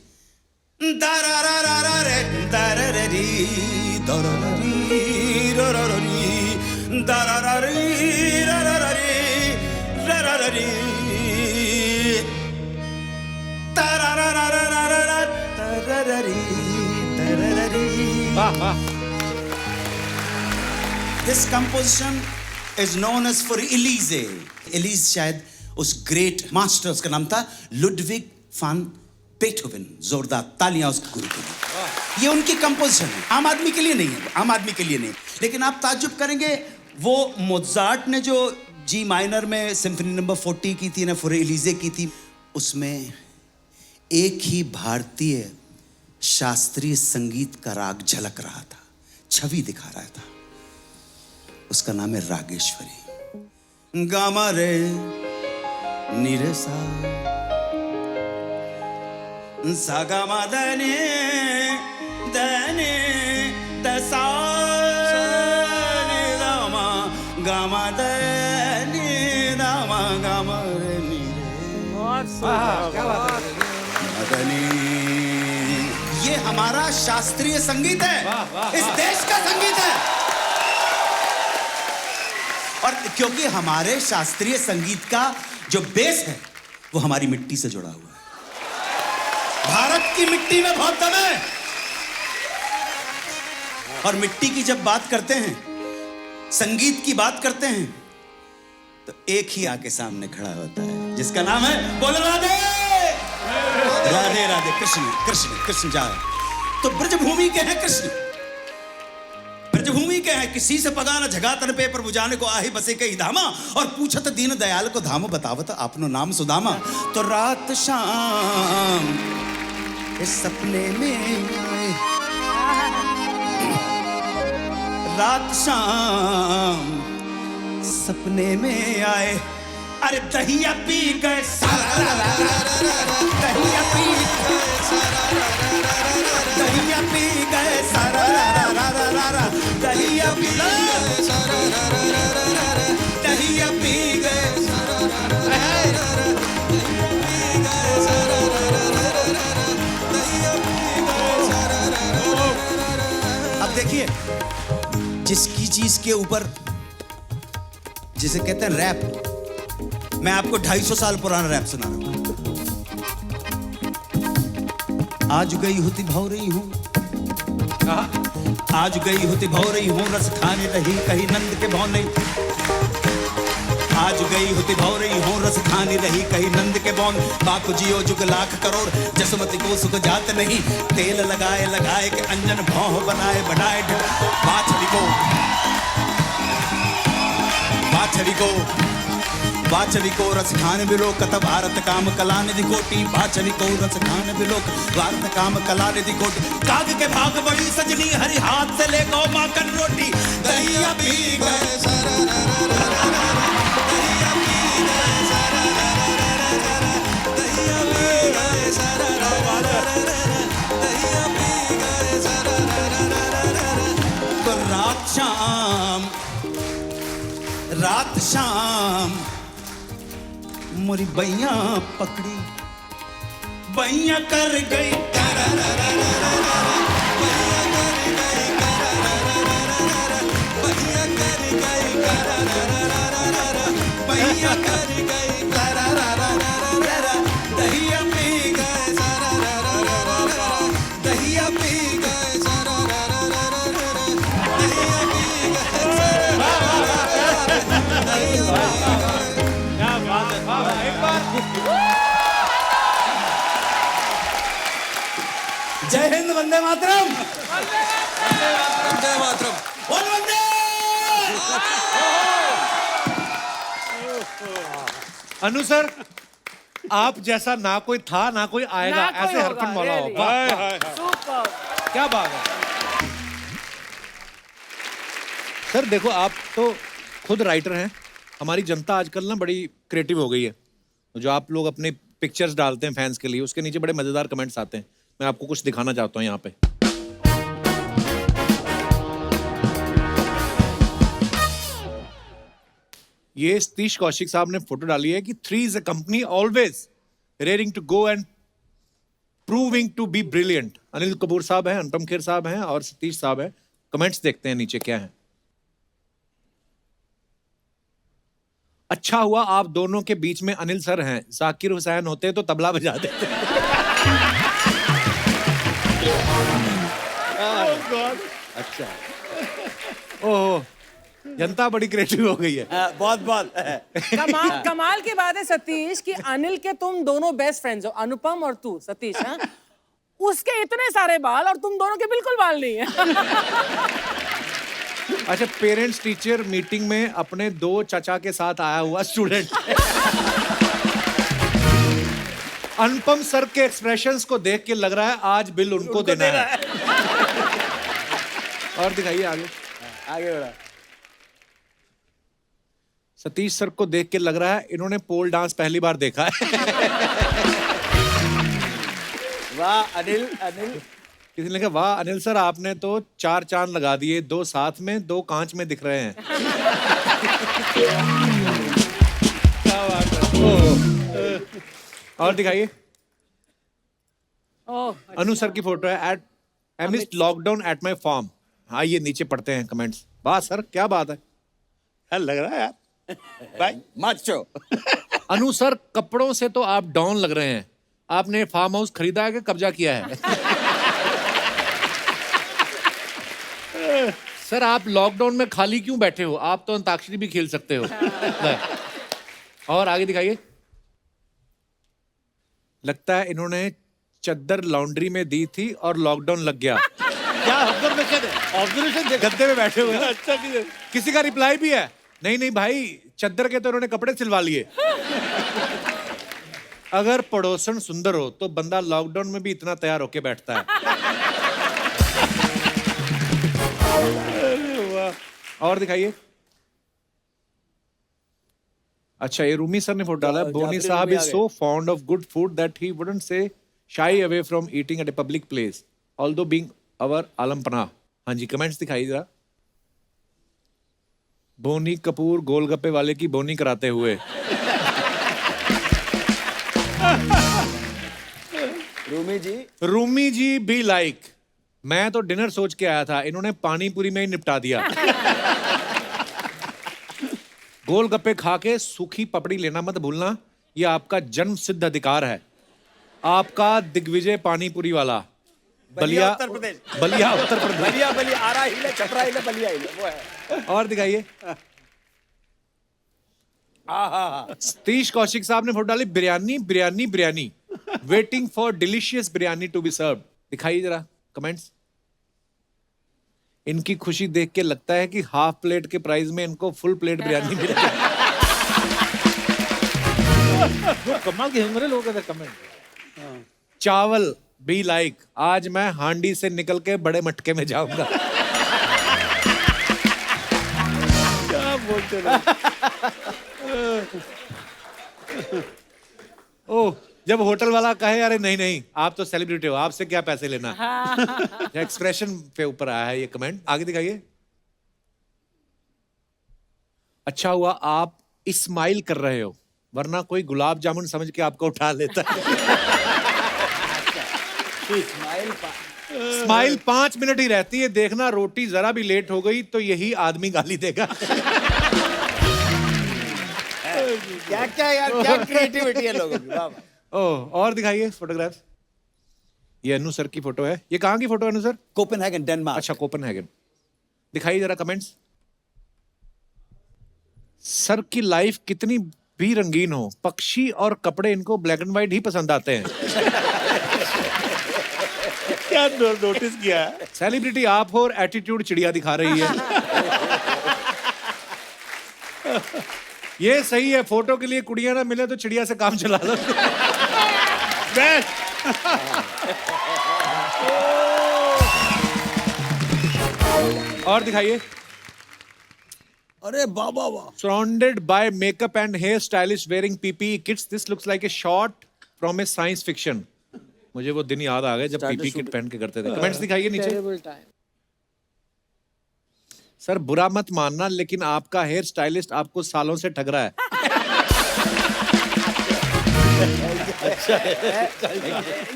Speaker 2: This composition is known as for Elise. Elise शायद उस ग्रेट मास्टर, उसका नाम था लुडविग फान बेथोवन। जोरदार तालियां उस गुरु के लिए। ये उनकी कंपोजिशन है, आम आदमी के लिए नहीं है, आम आदमी के लिए नहीं। लेकिन आप ताज्जुब करेंगे, वो मोजार्ट ने जो जी माइनर में सिम्फनी नंबर 40 की थी ना, फॉर एलिजे की थी, उसमें एक ही भारतीय शास्त्रीय संगीत का राग झलक रहा था, छवि दिखा रहा था। उसका नाम है रागेश्वरी। गामा रे नीरे सा सागा मा दने दने दसा दामा गामा दने दामा गामा रे मदनी। ये हमारा शास्त्रीय संगीत है, इस देश का संगीत है। और क्योंकि हमारे शास्त्रीय संगीत का जो बेस है वो हमारी मिट्टी से जुड़ा हुआ है। भारत की मिट्टी में बहुत दम है। और मिट्टी की जब बात करते हैं, संगीत की बात करते हैं, तो एक ही आके सामने खड़ा होता है जिसका नाम है बोलो राधे राधे राधे। कृष्ण कृष्ण कृष्ण जाए। तो ब्रजभूमि के हैं कृष्ण, ब्रजभूमि के हैं। किसी से पगाना झगा तन पे प्रभु जाने को आही बसे कई धामा। और पूछत दीन दयाल को धाम बतावत आपनो नाम सुदामा। तो रात शाम इस सपने में आए, रात शाम सपने में आए। अरे दहिया पी गए दहिया पी दहिया पी गए दहिया पी दहिया पी गए। अब देखिए, जिसकी चीज के ऊपर, जिसे कहते हैं रैप, मैं आपको 250 साल पुराना रैप सुना रहा हूं। आज गई होती भाव रही हूं, आज गई होती भाव रही हूं, रस खाने रही कहीं नंद के भाव नहीं। आज गई होती भाव रही हूं, रस खाने रही कहीं नंद के बौन। बाकु जियो जुग लाख करोड़, जसमती को सुख जात नहीं। तेल लगाए लगाए के अंजन भाव बनाए बढ़ाए। बाछड़ी को बाछड़ी को रस खान बिलोक कत भारत काम कला निधि कोटि। बाछड़ी को रस खान बिलोक भारत काम कला निधि कोटि। काग के भाग बड़ी सजनी, हरी हाथ से ले गौ माखन रोटी। दहिया पी गए तो रात शाम मोरी बैया पकड़ी, बैया कर गई बैया कर गई दहिया पी गए दहिया पी गए जय हिंद, वंदे मातरम, वंदे मातरम, वंदे।
Speaker 1: अनु सर, आप जैसा ना कोई था ना कोई आएगा,
Speaker 3: ना कोई
Speaker 1: ऐसे हरफन वाला हो।
Speaker 3: सुपर,
Speaker 1: क्या बात है सर। देखो, आप तो खुद राइटर हैं। हमारी जनता आजकल ना बड़ी क्रिएटिव हो गई है। जो आप लोग अपने पिक्चर्स डालते हैं फैंस के लिए, उसके नीचे बड़े मजेदार कमेंट्स आते हैं। मैं आपको कुछ दिखाना चाहता हूं यहाँ पे। ये सतीश कौशिक साहब ने फोटो डाली है कि 3 is a company always raring to go and proving to be brilliant। Anil Kapoor साहब हैं, अनुपम खेर साहब हैं और सतीश साहब हैं। कमेंट्स देखते हैं नीचे क्या है। अच्छा हुआ आप दोनों के बीच में अनिल सर हैं, जाकिर हुसैन होते तो तबला बजा देते। अच्छा, ओह, जनता बड़ी क्रिएटिव हो गई है।
Speaker 2: बहुत बहुत
Speaker 3: कमाल की बात है सतीश कि अनिल के तुम दोनों बेस्ट फ्रेंड्स हो, अनुपम और तू सतीश। हाँ, उसके इतने सारे बाल और तुम दोनों के बिल्कुल बाल नहीं है।
Speaker 1: अच्छा, पेरेंट्स टीचर मीटिंग में अपने 2 चाचा के साथ आया हुआ स्टूडेंट। अनुपम सर के एक्सप्रेशंस को देख के लग रहा है आज बिल उनको देना है। और दिखाइए आगे
Speaker 2: बढ़ा।
Speaker 1: सतीश सर को देख के लग रहा है इन्होंने पोल डांस पहली बार देखा है।
Speaker 2: वाह अनिल अनिल
Speaker 1: किसी ने कहा वाह अनिल सर आपने तो 4 चांद लगा दिए, 2 साथ में 2 कांच में दिख रहे हैं। क्या बात है। ओह। और दिखाइए।
Speaker 3: ओह
Speaker 1: अनु सर की फोटो है at amidst lockdown at my farm. आइए नीचे पढ़ते हैं कमेंट्स। वाह सर क्या बात है।
Speaker 4: यार लग रहा है यार भाई।
Speaker 2: माचो
Speaker 1: अनु सर कपड़ों से तो आप डाउन लग रहे हैं। आपने फार्म हाउस खरीदा है कि कब्जा किया है? सर आप लॉकडाउन में खाली क्यों बैठे हो? आप तो अंताक्षरी भी खेल सकते हो। और आगे दिखाइए। लगता है इन्होंने चद्दर लॉन्ड्री में दी थी और लॉकडाउन लग गया। क्या ऑब्जर्वेशन है? ऑब्जर्वेशन गद्दे में बैठे हुए हैं।
Speaker 4: अच्छा
Speaker 1: किसी का रिप्लाई भी है? नहीं नहीं भाई चद्दर के तो इन्होंने कपड़े सिलवा लिए। अगर पड़ोसन सुंदर हो तो बंदा लॉकडाउन में भी इतना तैयार होके बैठता है। और दिखाइए। अच्छा ये रूमी सर ने फोटो डाला है। बोनी साहब is so fond of good food that he wouldn't say shy away from eating at a public place although being our आलम पनाह। हाँ जी कमेंट्स दिखाइए जरा। बोनी कपूर गोलगप्पे वाले की बोनी कराते हुए। रूमी जी बी लाइक मैं तो डिनर सोच के आया था, इन्होंने पानी पूरी में ही निपटा दिया। गोलगप्पे खा के सूखी पपड़ी लेना मत भूलना, ये आपका जन्म सिद्ध अधिकार है। आपका दिग्विजय पानीपुरी वाला बलिया उत्तर प्रदेश। बलिया उत्तर प्रदेश।
Speaker 2: बलिया बलिया आरा हिले छपरा हिले बलिया हिले वो है।
Speaker 1: और दिखाइए। सतीश कौशिक साहब ने फोटो डाली। Biryani biryani biryani waiting for delicious biryani to be serve. दिखाइए जरा कमेंट्स। इनकी खुशी देख के लगता है कि हाफ प्लेट के प्राइस में इनको फुल प्लेट बिरयानी मिल रही है।
Speaker 5: कमाल के हमारे लोगों का कमेंट।
Speaker 1: चावल बी लाइक आज मैं हांडी से निकल के बड़े मटके में जाऊंगा।
Speaker 4: क्या बोलते
Speaker 1: ओह जब होटल वाला कहे अरे नहीं नहीं आप तो सेलिब्रिटी हो, आपसे क्या पैसे लेना। एक्सप्रेशन पे ऊपर आया है ये कमेंट। आगे दिखाइए। अच्छा हुआ आप स्माइल कर रहे हो, वरना कोई गुलाब जामुन समझ के आपको उठा लेता है। स्माइल 5 मिनट ही रहती है, देखना रोटी जरा भी लेट हो गई तो यही आदमी गाली देगा।
Speaker 2: क्या क्या यार क्या क्रिएटिविटी है लोगों की। वाह
Speaker 1: ओह और दिखाइए फोटोग्राफ्स। ये अनु सर की फोटो है। ये कहाँ की फोटो है अनु सर?
Speaker 2: Copenhagen Denmark.
Speaker 1: अच्छा कोपेनहेगन। दिखाइए जरा कमेंट्स। सर की लाइफ कितनी भी रंगीन हो, पक्षी और कपड़े इनको ब्लैक एंड व्हाइट ही पसंद आते हैं।
Speaker 4: क्या नोटिस किया है?
Speaker 1: सेलिब्रिटी आप हो और एटीट्यूड चिड़िया दिखा रही है। ये सही है, फोटो के लिए कुड़िया ना मिले तो चिड़िया से काम चला लो। और दिखाइए।
Speaker 2: अरे बाबा वाह।
Speaker 1: Surrounded by makeup and hair stylists wearing PPE kits, this looks like a shot from a science fiction. मुझे वो दिन याद आ गए जब PPE किट पहन के करते थे। कमेंट्स दिखाइए नीचे।
Speaker 3: Terrible time.
Speaker 1: सर बुरा मत मानना लेकिन आपका हेयर स्टाइलिस्ट आपको सालों से ठग रहा है।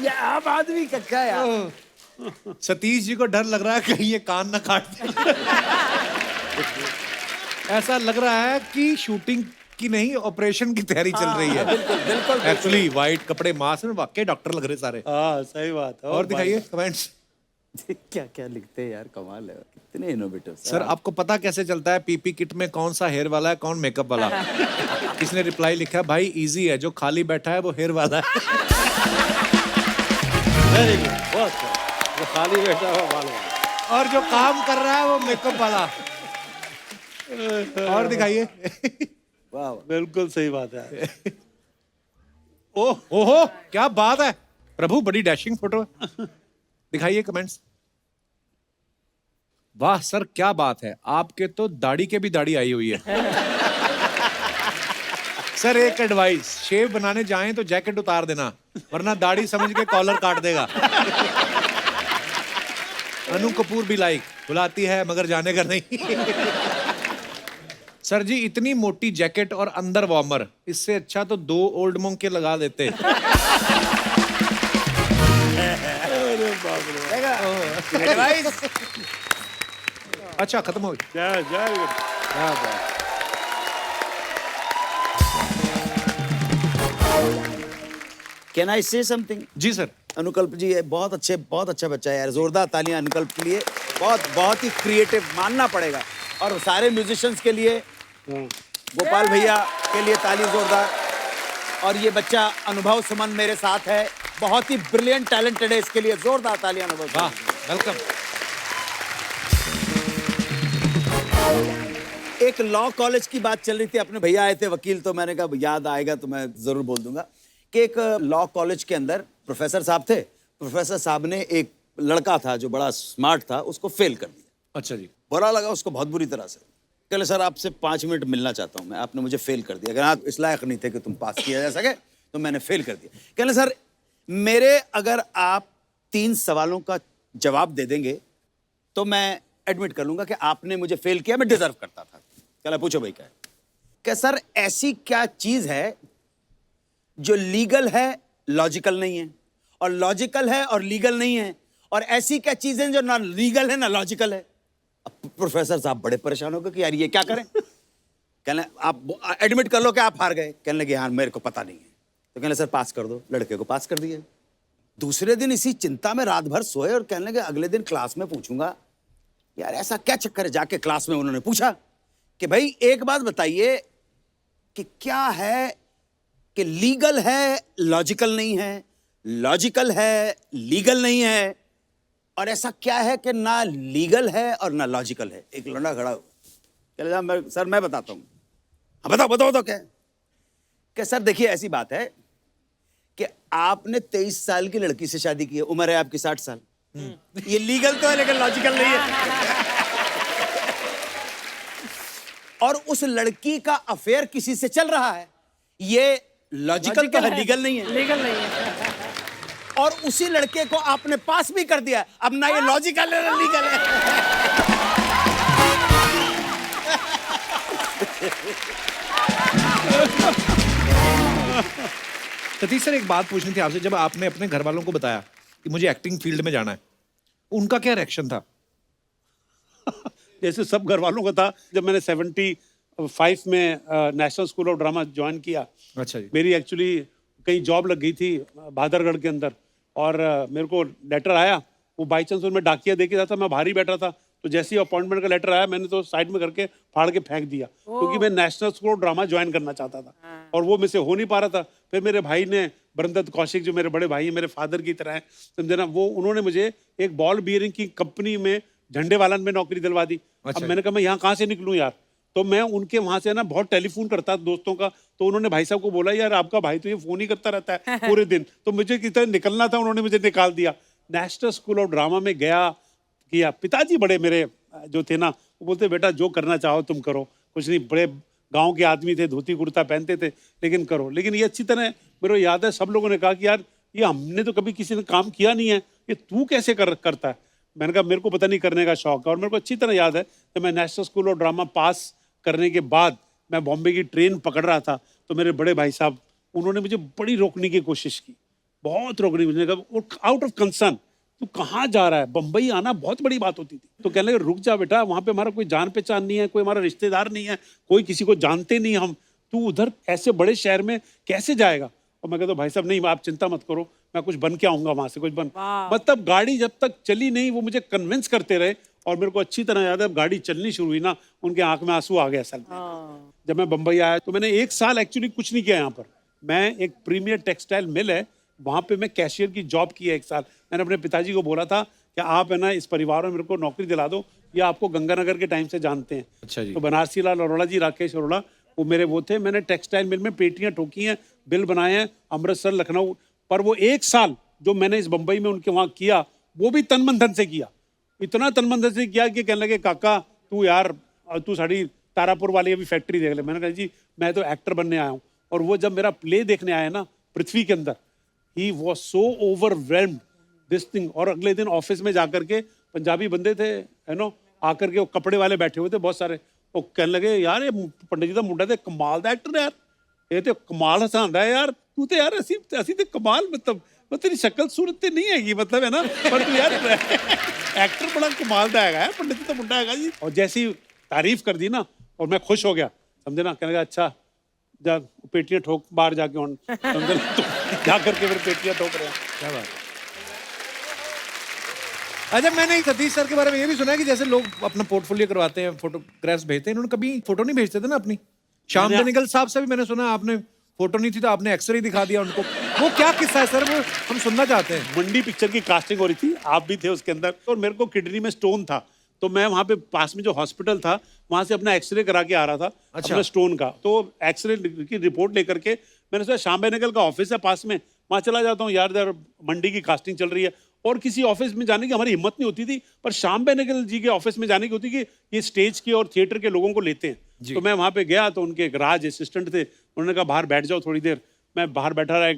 Speaker 2: ये आप आदमी कक्का यार।
Speaker 1: सतीश जी को डर लग रहा है कहीं ये कान ना काट दे। ऐसा लग रहा है कि शूटिंग की नहीं ऑपरेशन की तैयारी चल रही है।
Speaker 2: बिल्कुल
Speaker 1: एक्चुअली व्हाइट कपड़े मास्क में वाकई डॉक्टर लग रहे सारे।
Speaker 4: हाँ सही बात है।
Speaker 1: और दिखाइए कमेंट्स।
Speaker 2: क्या क्या लिखते हैं यार, कमाल है। कितने इनोवेटिव
Speaker 1: सर आपको पता कैसे चलता है पीपी किट में कौन सा हेयर वाला है कौन मेकअप वाला? किसने रिप्लाई लिखा? भाई इजी है, जो खाली बैठा है वो हेयर वाला है।
Speaker 5: वेरी गुड बहुत अच्छा। जो खाली बैठा हुआ बाल वाला।
Speaker 1: और जो काम कर रहा है वो मेकअप वाला। और दिखाइए।
Speaker 2: वाह
Speaker 4: बिल्कुल सही बात है।
Speaker 1: ओह ओहो क्या बात है प्रभु, बड़ी डैशिंग फोटो है। दिखाइए कमेंट्स। वाह सर क्या बात है, आपके तो दाढ़ी के भी दाढ़ी आई हुई है। सर एक एडवाइस, शेव बनाने जाएं तो जैकेट उतार देना, वरना दाढ़ी समझ के कॉलर काट देगा। अनु कपूर भी लाइक बुलाती है मगर जाने का नहीं। सर जी इतनी मोटी जैकेट और अंदर वार्मर, इससे अच्छा तो 2 ओल्ड मोंग के लगा देते।
Speaker 2: एडवाइस।
Speaker 1: अच्छा खत्म हो गई।
Speaker 4: जय जय
Speaker 1: क्या बात।
Speaker 2: कैन आई से समथिंग?
Speaker 1: जी सर।
Speaker 2: अनुकल्प जी ये बहुत अच्छा बच्चा है यार, जोरदार तालियां अनुकल्प के लिए। बहुत ही क्रिएटिव मानना पड़ेगा। और सारे म्यूजिशियंस के लिए, गोपाल भैया के लिए ताली जोरदार। और ये बच्चा अनुभव सुमन मेरे साथ है, बहुत ही ब्रिलियंट टैलेंटेड है, इसके लिए जोरदार तालियां अनुभव।
Speaker 1: वाह वेलकम।
Speaker 2: एक लॉ कॉलेज की बात चल रही थी, अपने भैया आए थे वकील, तो मैंने कहा याद आएगा तो मैं जरूर बोल दूंगा कि एक लॉ कॉलेज के अंदर प्रोफेसर साहब थे। प्रोफेसर साहब ने एक लड़का था जो बड़ा स्मार्ट था, उसको फेल कर दिया।
Speaker 1: अच्छा जी।
Speaker 2: बुरा लगा उसको बहुत बुरी तरह से। कहले सर आपसे 5 मिनट मिलना चाहता हूँ मैं, आपने मुझे फेल कर दिया, अगर आप इस लायक नहीं थे कि तुम पास किया जा सके तो मैंने फेल कर दिया। कहले सर मेरे अगर आप 3 सवालों का जवाब दे देंगे तो मैं एडमिट कर लूंगा कि आपने मुझे फेल किया, मैं डिजर्व करता था। कहला पूछो भाई क्या है? क्या सर ऐसी क्या चीज है जो लीगल है लॉजिकल नहीं है, और लॉजिकल है और लीगल नहीं है, और ऐसी क्या चीजें जो ना लीगल है ना लॉजिकल है? अब प्रोफेसर साहब बड़े परेशान हो गए कि यार ये क्या करें। कहने आप एडमिट कर लो कि आप हार गए। कहने लगे हाँ मेरे को पता नहीं है। तो कहने सर पास कर दो। लड़के को पास कर दिए। दूसरे दिन इसी चिंता में रात भर सोए और कहने लगे अगले दिन क्लास में पूछूंगा यार ऐसा क्या चक्कर है। जाके क्लास में उन्होंने पूछा कि भाई एक बात बताइए कि क्या है कि लीगल है लॉजिकल नहीं है, लॉजिकल है लीगल नहीं है, और ऐसा क्या है कि ना लीगल है और ना लॉजिकल है। एक लौंडा खड़ा हो कहले सर मैं बताता हूं। हाँ बताओ बताओ तो क्या सर देखिए ऐसी बात है कि आपने 23 साल की लड़की से शादी की है, उम्र है आपकी 60 साल। ये लीगल तो है लेकिन लॉजिकल नहीं है। और उस लड़की का अफेयर किसी से चल रहा है, ये लॉजिकल तो है, लीगल नहीं है।
Speaker 3: लीगल नहीं है।
Speaker 2: और उसी लड़के को आपने पास भी कर दिया। अब ना ये लॉजिकल है ना लीगल है।
Speaker 1: सतीश सर एक बात पूछनी थी आपसे, जब आपने अपने घर वालों को बताया कि मुझे एक्टिंग फील्ड में जाना है, उनका क्या रिएक्शन था?
Speaker 4: जैसे सब घर वालों का था। जब मैंने 75 में national school of drama join किया,
Speaker 1: अच्छा जी।
Speaker 4: मेरी एक्चुअली कहीं जॉब लग गई थी बहादुरगढ़ के अंदर, और मेरे को लेटर आया, वो बाई चांस उनमें डाकिया दे के जाता, मैं बाहर ही बैठा था, तो जैसे ही अपॉइंटमेंट का लेटर आया मैंने तो साइड में करके फाड़ के फेंक दिया, क्योंकि मैं national school of drama join करना चाहता था और वो मुझसे हो नहीं पा रहा था। फिर मेरे भाई ने, बरंदत कौशिक जो मेरे बड़े भाई हैं, मेरे फादर की तरह हैं, समझे ना, वो उन्होंने मुझे एक बॉल बियरिंग की कंपनी में झंडे वालन में नौकरी दिलवा दी।
Speaker 1: अच्छा।
Speaker 4: अब मैंने कहा मैं यहाँ कहाँ से निकलूँ यार, तो मैं उनके वहां से ना बहुत टेलीफोन करता दोस्तों का, तो उन्होंने भाई साहब को बोला यार आपका भाई तो ये फोन ही करता रहता है पूरे दिन, तो मुझे कितना निकलना था, उन्होंने मुझे निकाल दिया। नेशनल स्कूल ऑफ ड्रामा में गया, किया। पिताजी बड़े मेरे जो थे ना, वो बोलते बेटा जो करना चाहो तुम करो, कुछ नहीं, बड़े गांव के आदमी थे, धोती कुर्ता पहनते थे, लेकिन करो। लेकिन ये अच्छी तरह मेरे को याद है सब लोगों ने कहा कि यार ये हमने तो कभी किसी ने काम किया नहीं है, ये तू कैसे करता है। मैंने कहा मेरे को पता नहीं, करने का शौक है। और मेरे को अच्छी तरह याद है कि मैं नेशनल स्कूल ऑफ ड्रामा पास करने के बाद मैं बॉम्बे की ट्रेन पकड़ रहा था, तो मेरे बड़े भाई साहब उन्होंने मुझे बड़ी रोकने की कोशिश की, बहुत रोकने की। मुझे कहा आउट ऑफ कंसर्न, तू कहाँ जा रहा है, बम्बई आना बहुत बड़ी बात होती थी। तो कहने लगे रुक जा बेटा, वहाँ पे हमारा कोई जान पहचान नहीं है, कोई हमारा रिश्तेदार नहीं है, कोई किसी को जानते नहीं हम, तू उधर ऐसे बड़े शहर में कैसे जाएगा। और मैं कहता भाई साहब नहीं, आप चिंता मत करो, मैं कुछ बन के आऊंगा वहां से, कुछ बन। मतलब गाड़ी जब तक चली नहीं, वो मुझे कन्विंस करते रहे। और मेरे को अच्छी तरह याद है, गाड़ी चलनी शुरू हुई ना, उनके आंख में आंसू आ गए असल में। जब मैं बम्बई आया तो मैंने 1 साल एक्चुअली कुछ नहीं किया यहाँ पर। मैं एक प्रीमियर टेक्सटाइल मिल है, वहां पे मैं कैशियर की जॉब की है 1 साल। मैंने अपने पिताजी को बोला था कि आप है ना इस परिवार में मेरे को नौकरी दिला दो, या आपको गंगानगर के टाइम से जानते हैं।
Speaker 1: अच्छा जी।
Speaker 4: तो बनारसी लाल अरोड़ा जी, राकेश अरोड़ा, वो मेरे वो थे। मैंने टेक्सटाइल मिल में पेटियां ठोकी हैं, बिल बनाए हैं, अमृतसर, लखनऊ। पर वो 1 साल जो मैंने इस बम्बई में उनके वहाँ किया, वो भी तन मन धन से किया। इतना तन मन धन से किया कि कहने लगे काका तू यार, तू साड़ी तारापुर वाली अभी फैक्ट्री देख ले। मैंने कहा जी मैं तो एक्टर बनने आया हूँ। और वो जब मेरा प्ले देखने आया ना पृथ्वी के अंदर, he was so overwhelmed this thing. और अगले दिन ऑफिस में जाकर के पंजाबी बंदे थे आकर के वो कपड़े वाले बैठे हुए थे बहुत सारे, वो कहने लगे यार ये पंडित जी का मुंडा ते कमाल दा एक्टर यार, ये तो कमाल हसांदा है यार, तू तो यार असी तो कमाल मतलब तेरी शक्ल सूरत ते नहीं हैगी मतलब है ना, पर तू यार एक्टर बड़ा कमाल दा हैगा पंडित तो मुंडा हैगा जी। और जैसी तारीफ कर दी ना और मैं खुश हो गया, समझे ना, कहने लगा अच्छा जा पेटियां ठोक बाहर जाके और समझे ना, तो जा करके फिर पेटियां ठोक रहे हैं।
Speaker 1: क्या बात। अच्छा, मैंने सतीश सर के बारे में ये भी सुना है कि जैसे लोग अपना पोर्टफोलियो करवाते हैं, फोटोग्राफ्स भेजते हैं, इन्होंने कभी फोटो नहीं भेजते थे ना अपनी। श्याम बेनेगल साहब से भी मैंने सुना आपने फोटो नहीं थी तो आपने एक्सरे दिखा दिया उनको, वो क्या किस्सा है सर, वो हम सुनना चाहते हैं।
Speaker 4: मंडी पिक्चर की कास्टिंग हो रही थी, आप भी थे उसके अंदर, और मेरे को किडनी में स्टोन था, तो मैं वहाँ पे पास में जो हॉस्पिटल था वहाँ से अपना एक्सरे करा के आ रहा था अपना स्टोन का। तो एक्सरे की रिपोर्ट लेकर के मैंने सोचा श्याम बेनेगल का ऑफिस है पास में, वहाँ चला जाता हूँ यार मंडी की कास्टिंग चल रही है। और किसी ऑफिस में जाने की हमारी हिम्मत नहीं होती थी, पर श्याम बेनेगल जी के ऑफिस में जाने की होती कि ये स्टेज के और थिएटर के लोगों को लेते हैं। तो मैं वहाँ पे गया तो उनके एक राज असिस्टेंट थे, उन्होंने कहा बाहर बैठ जाओ थोड़ी देर। मैं बाहर बैठा रहा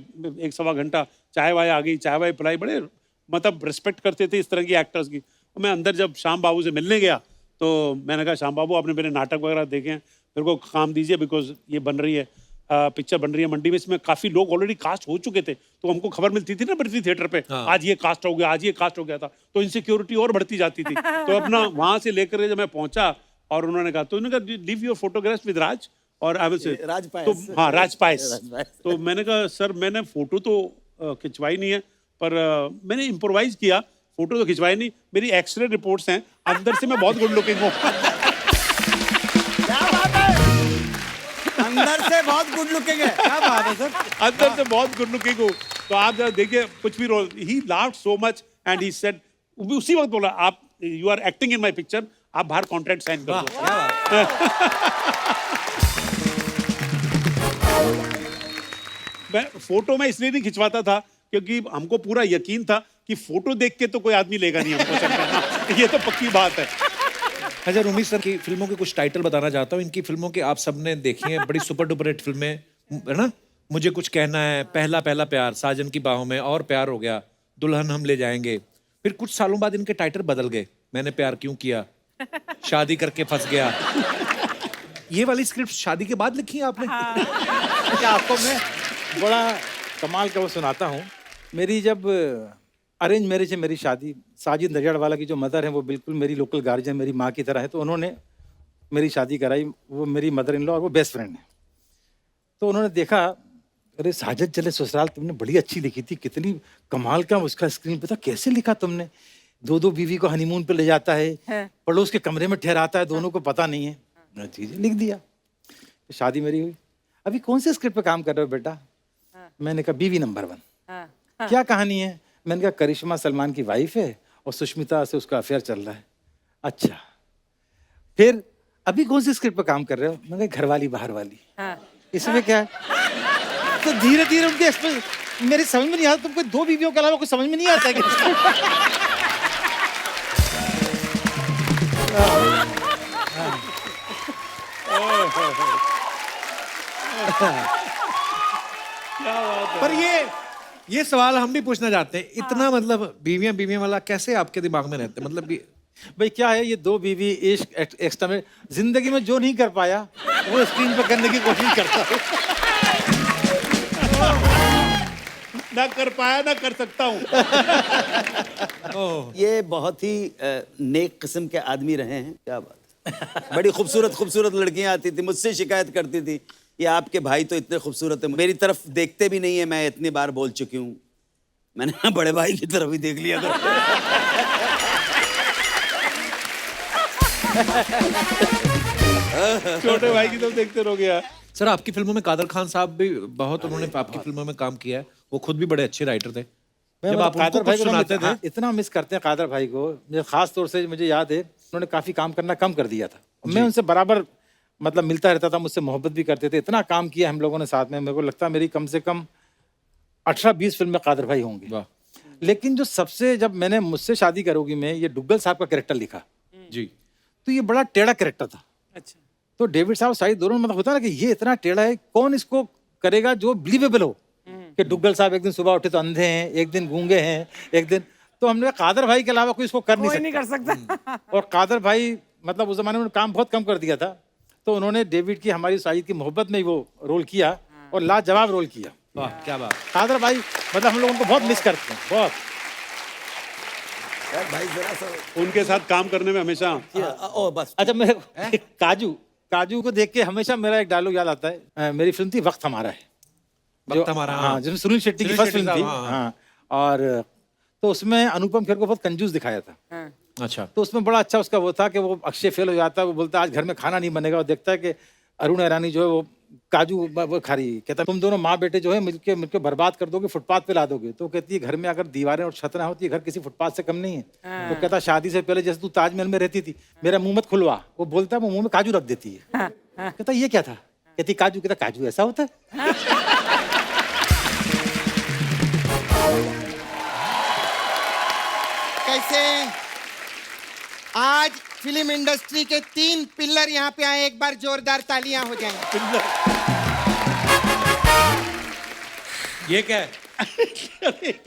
Speaker 4: एक सवा घंटा, चाय वाय आ गई, चाय वाय पिलाई, बड़े मतलब रिस्पेक्ट करते थे इस तरह की एक्टर्स की। और मैं अंदर जब श्याम बाबू से मिलने गया तो मैंने कहा श्याम बाबू आपने मेरे नाटक वगैरह देखे हैं, मेरे को काम दीजिए, बिकॉज ये बन रही है पिक्चर बन रही है मंडी में, इसमें काफी लोग ऑलरेडी कास्ट हो चुके थे, तो हमको खबर मिलती थी ना पृथ्वी थिएटर पे, आज ये कास्ट हो गया, आज ये कास्ट हो गया था, तो इनसिक्योरिटी और बढ़ती जाती थी। तो अपना वहां से लेकर जब मैं पहुंचा और उन्होंने कहा, तो उन्होंने कहा लीव योर फोटोग्राफ्स विद राज और आई विल से तो हाँ राज पायस। तो मैंने कहा सर मैंने फोटो तो खिंचवाई नहीं है, पर मैंने इम्प्रोवाइज किया, फोटो तो खिंचवाई नहीं, मेरी एक्सरे रिपोर्ट्स हैं, अंदर से मैं बहुत गुड लुकिंग हूँ।
Speaker 2: अंदर से बहुत गुड लुकिंग है, क्या बात है सर,
Speaker 4: अंदर से बहुत गुड लुकिंग हूँ। तो आप जरा देखिए कुछ भी role, he laughed so much and he said, उसी वक्त बोला आप you are acting in my picture, आप बाहर कॉन्ट्रैक्ट साइन कर दो। मैं फोटो में इसलिए नहीं खिंचवाता था क्योंकि हमको पूरा यकीन था कि फोटो देख के तो कोई आदमी लेगा नहीं हमको सर, ये तो पक्की बात है।
Speaker 1: अच्छा, रूमी सर की फिल्मों के कुछ टाइटल बताना चाहता हूँ। इनकी फिल्मों के आप सबने देखी हैं, बड़ी सुपर डुपर हिट फिल्में है ना, मुझे कुछ कहना है, पहला पहला प्यार, साजन की बाहों में, और प्यार हो गया, दुल्हन हम ले जाएंगे। फिर कुछ सालों बाद इनके टाइटल बदल गए, मैंने प्यार क्यों किया, शादी करके फंस गया। ये वाली स्क्रिप्ट शादी के बाद लिखी है आपने?
Speaker 5: अच्छा, आपको मैं बड़ा कमाल का वो सुनाता हूँ। मेरी जब अरेंज मैरिज है, मेरी शादी, साजिद नडियाडवाला की जो मदर है वो बिल्कुल मेरी लोकल गार्जियन, मेरी माँ की तरह है, तो उन्होंने मेरी शादी कराई। वो मेरी मदर इन लॉ और वो बेस्ट फ्रेंड है। तो उन्होंने देखा, अरे साजिद चले ससुराल, तुमने बड़ी अच्छी लिखी थी, कितनी कमाल का उसका स्क्रीन पे था, कैसे लिखा तुमने, दो बीवी को हनीमून पे ले जाता है, पड़ोस के कमरे में ठहराता है, दोनों को पता नहीं है, चीजें लिख दिया। तो शादी मेरी हुई। अभी कौन से स्क्रिप्ट पे काम कर रहे हो बेटा? मैंने कहा बीवी नंबर 1। क्या कहानी है? मैंने कहा करिश्मा सलमान की वाइफ है और सुष्मिता से उसका अफेयर चल रहा है। अच्छा, फिर अभी कौन सी स्क्रिप्ट पे काम कर रहे हो? मैंने कहा घरवाली बाहर वाली। इसमें क्या है? तो धीरे धीरे उनके मेरे समझ में नहीं आता, तुमको 2 बीवियों के अलावा कुछ समझ में नहीं आता है।
Speaker 1: पर ये सवाल हम भी पूछना चाहते हैं, इतना मतलब बीवियां वाला कैसे आपके दिमाग में रहते, मतलब
Speaker 5: भाई क्या है, ये 2 बीवी इश्क एक्स्ट्रा में जिंदगी में जो नहीं कर पाया वो स्क्रीन पर करने की कोशिश करता हूँ।
Speaker 4: ना कर पाया ना कर सकता हूँ।
Speaker 2: ये बहुत ही नेक किस्म के आदमी रहे हैं, क्या बात है। बड़ी खूबसूरत लड़कियां आती थी, मुझसे शिकायत करती थी ये आपके भाई तो इतने खूबसूरत है, मेरी तरफ देखते भी नहीं है, मैं इतनी बार बोल चुकी हूँ। मैंने बड़े भाई की तरफ ही देख लिया करो।
Speaker 4: छोटे भाई की तरफ देखते रहोगे यार।
Speaker 1: सर आपकी फिल्मों में कादर खान साहब भी बहुत, उन्होंने आपकी फिल्मों में काम किया है, वो खुद भी बड़े अच्छे राइटर थे। जब आप
Speaker 5: कादर भाई को
Speaker 1: सुनाते थे,
Speaker 5: इतना मिस करते हैं कादर भाई को, मुझे खास तौर से मुझे याद है उन्होंने काफी काम करना कम कर दिया था। मैं उनसे बराबर मतलब मिलता रहता था, मुझसे मोहब्बत भी करते थे, इतना काम किया हम लोगों ने साथ में, मेरे को लगता है मेरी कम से कम 18-20 फिल्म में कादर भाई होंगे। लेकिन जो सबसे, जब मैंने मुझसे शादी करोगी में ये डुग्गल साहब का कैरेक्टर लिखा
Speaker 1: जी,
Speaker 5: तो ये बड़ा टेढ़ा कैरेक्टर था।
Speaker 3: अच्छा,
Speaker 5: तो डेविड साहब शाहिद दोनों मतलब होता है ना कि ये इतना टेढ़ा है, कौन इसको करेगा जो बिलीवेबल हो कि डुग्गल साहब एक दिन सुबह उठे तो अंधे हैं, एक दिन गूंगे हैं, एक दिन, तो हमने कहा कादर भाई के अलावा कोई इसको कर
Speaker 3: कोई नहीं
Speaker 5: नहीं
Speaker 3: कर
Speaker 5: सकता।
Speaker 3: सकता।
Speaker 5: और कादर भाई मतलब उस जमाने में काम बहुत कम कर दिया था, तो उन्होंने डेविड की हमारी साजिद की मोहब्बत में ही वो रोल किया और लाजवाब रोल किया।
Speaker 1: वाह क्या बात।
Speaker 5: कादर भाई मतलब हम लोग उनको बहुत मिस करते हैं, बहुत।
Speaker 2: यार भाई जरा सा
Speaker 4: उनके साथ काम करने में हमेशा
Speaker 2: ओ बस
Speaker 5: अच्छा मेरे काजू को देख के हमेशा मेरा एक डायलॉग याद आता है। मेरी फिल्म थी वक्त हमारा है,
Speaker 1: वक्त हमारा, हाँ।
Speaker 5: हाँ, जिसमें सुनील शेट्टी की
Speaker 1: सुनील
Speaker 5: फर्स्ट
Speaker 1: शेट्टी
Speaker 5: फिल्म थी।
Speaker 1: साहब, हाँ,
Speaker 5: हाँ, और तो उसमें अनुपम खेर को बहुत कंजूस दिखाया था।
Speaker 3: हाँ।
Speaker 1: अच्छा।
Speaker 5: तो उसमें बड़ा अच्छा उसका वो था कि वो अक्षय फेल हो जाता है, वो बोलता है आज घर में खाना नहीं बनेगा, और देखता है कि अरुण ईरानी जो है वो काजू वो खा रही है, कहता है तुम दोनों माँ बेटे जो है मिलके मिलके बर्बाद कर दोगे, फुटपाथ पे ला दोगे। तो कहती है घर में अगर दीवारें और छत ना होती है घर किसी फुटपाथ से कम नहीं है। तो कहता है शादी से पहले जैसे तू ताजमहल में रहती थी मेरा मुंह मत खुलवा। वो बोलता है वो मुंह में काजू रख देती है। कहता ये क्या था, कहती काजू। कहता काजू ऐसा होता है?
Speaker 6: कैसे आज फिल्म इंडस्ट्री के 3 पिल्लर यहाँ पे आए, एक बार जोरदार तालियां हो जाएं।
Speaker 1: ये क्या है?